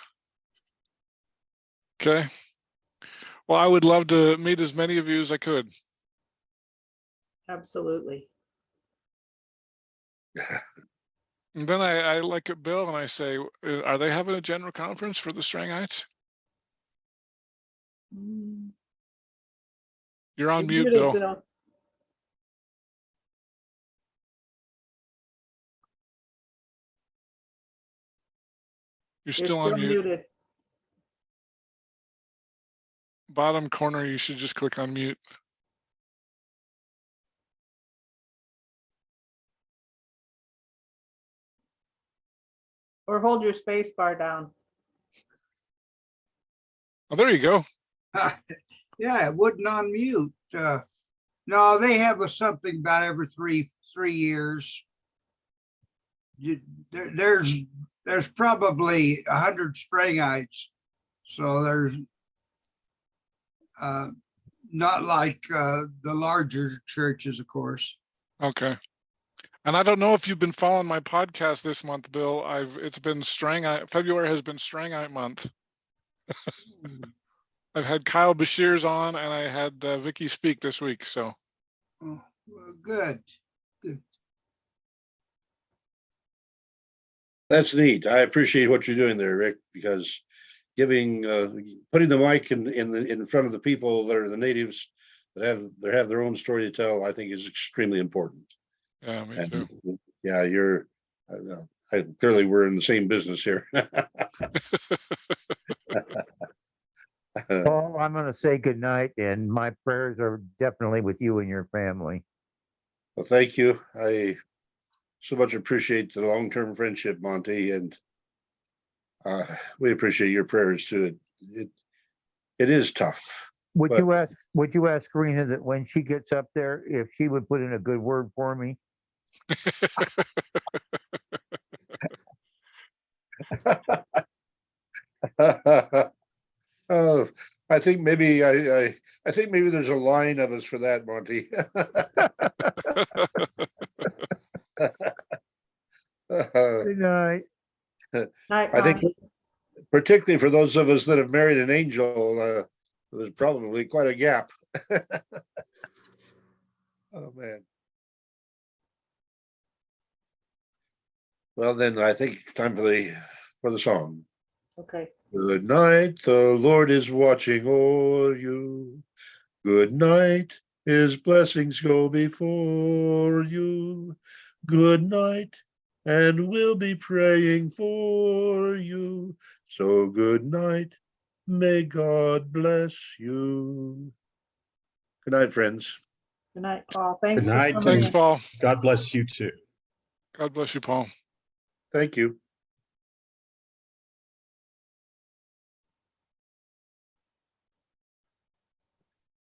Okay. Well, I would love to meet as many of you as I could. Absolutely. And then I look at Bill and I say, are they having a general conference for the Strangites? You're on You're mute, muted, Bill. You're still on mute. muted. Bottom corner, you should just click on mute. Or hold your space bar down. Oh, there you go. Yeah, it wouldn't unmute. No, they have something about every three years. There's probably 100 Springites, so there's not like the larger churches, of course. Okay. And I don't know if you've been following my podcast this month, Bill. It's been February has been Strangite month. I've had Kyle Bashir's on, and I had Vicky speak this week. So. Oh, well, good. that's neat. I appreciate what you're doing there, Rick, because putting the mic in front of the people that are the natives that have their own story to tell, I think is extremely important. Yeah, me too. Yeah, clearly we're in the same business here. Paul, I'm going to say goodnight, and my prayers are definitely with you and your family. Well, thank you. I so much appreciate the long-term friendship, Monty, and we appreciate your prayers too. It is tough. Would you ask Rena that when she gets up there, if she would put in a good word for me? Oh, I think maybe I think maybe there's a line of us for that, Monty. Good night. I think particularly for those of us that have married an angel, there's probably quite a gap. Oh man. Well, then I think it's time for the song. Okay. Good night, the Lord is watching o'er you. Good night, his blessings go before you. Good night, and we'll be praying for you. So good night, may God bless you. Good night, friends. Good night, Paul. Thanks Good for night. coming Thanks, in. Paul. God bless you too. God bless you, Paul. Thank you.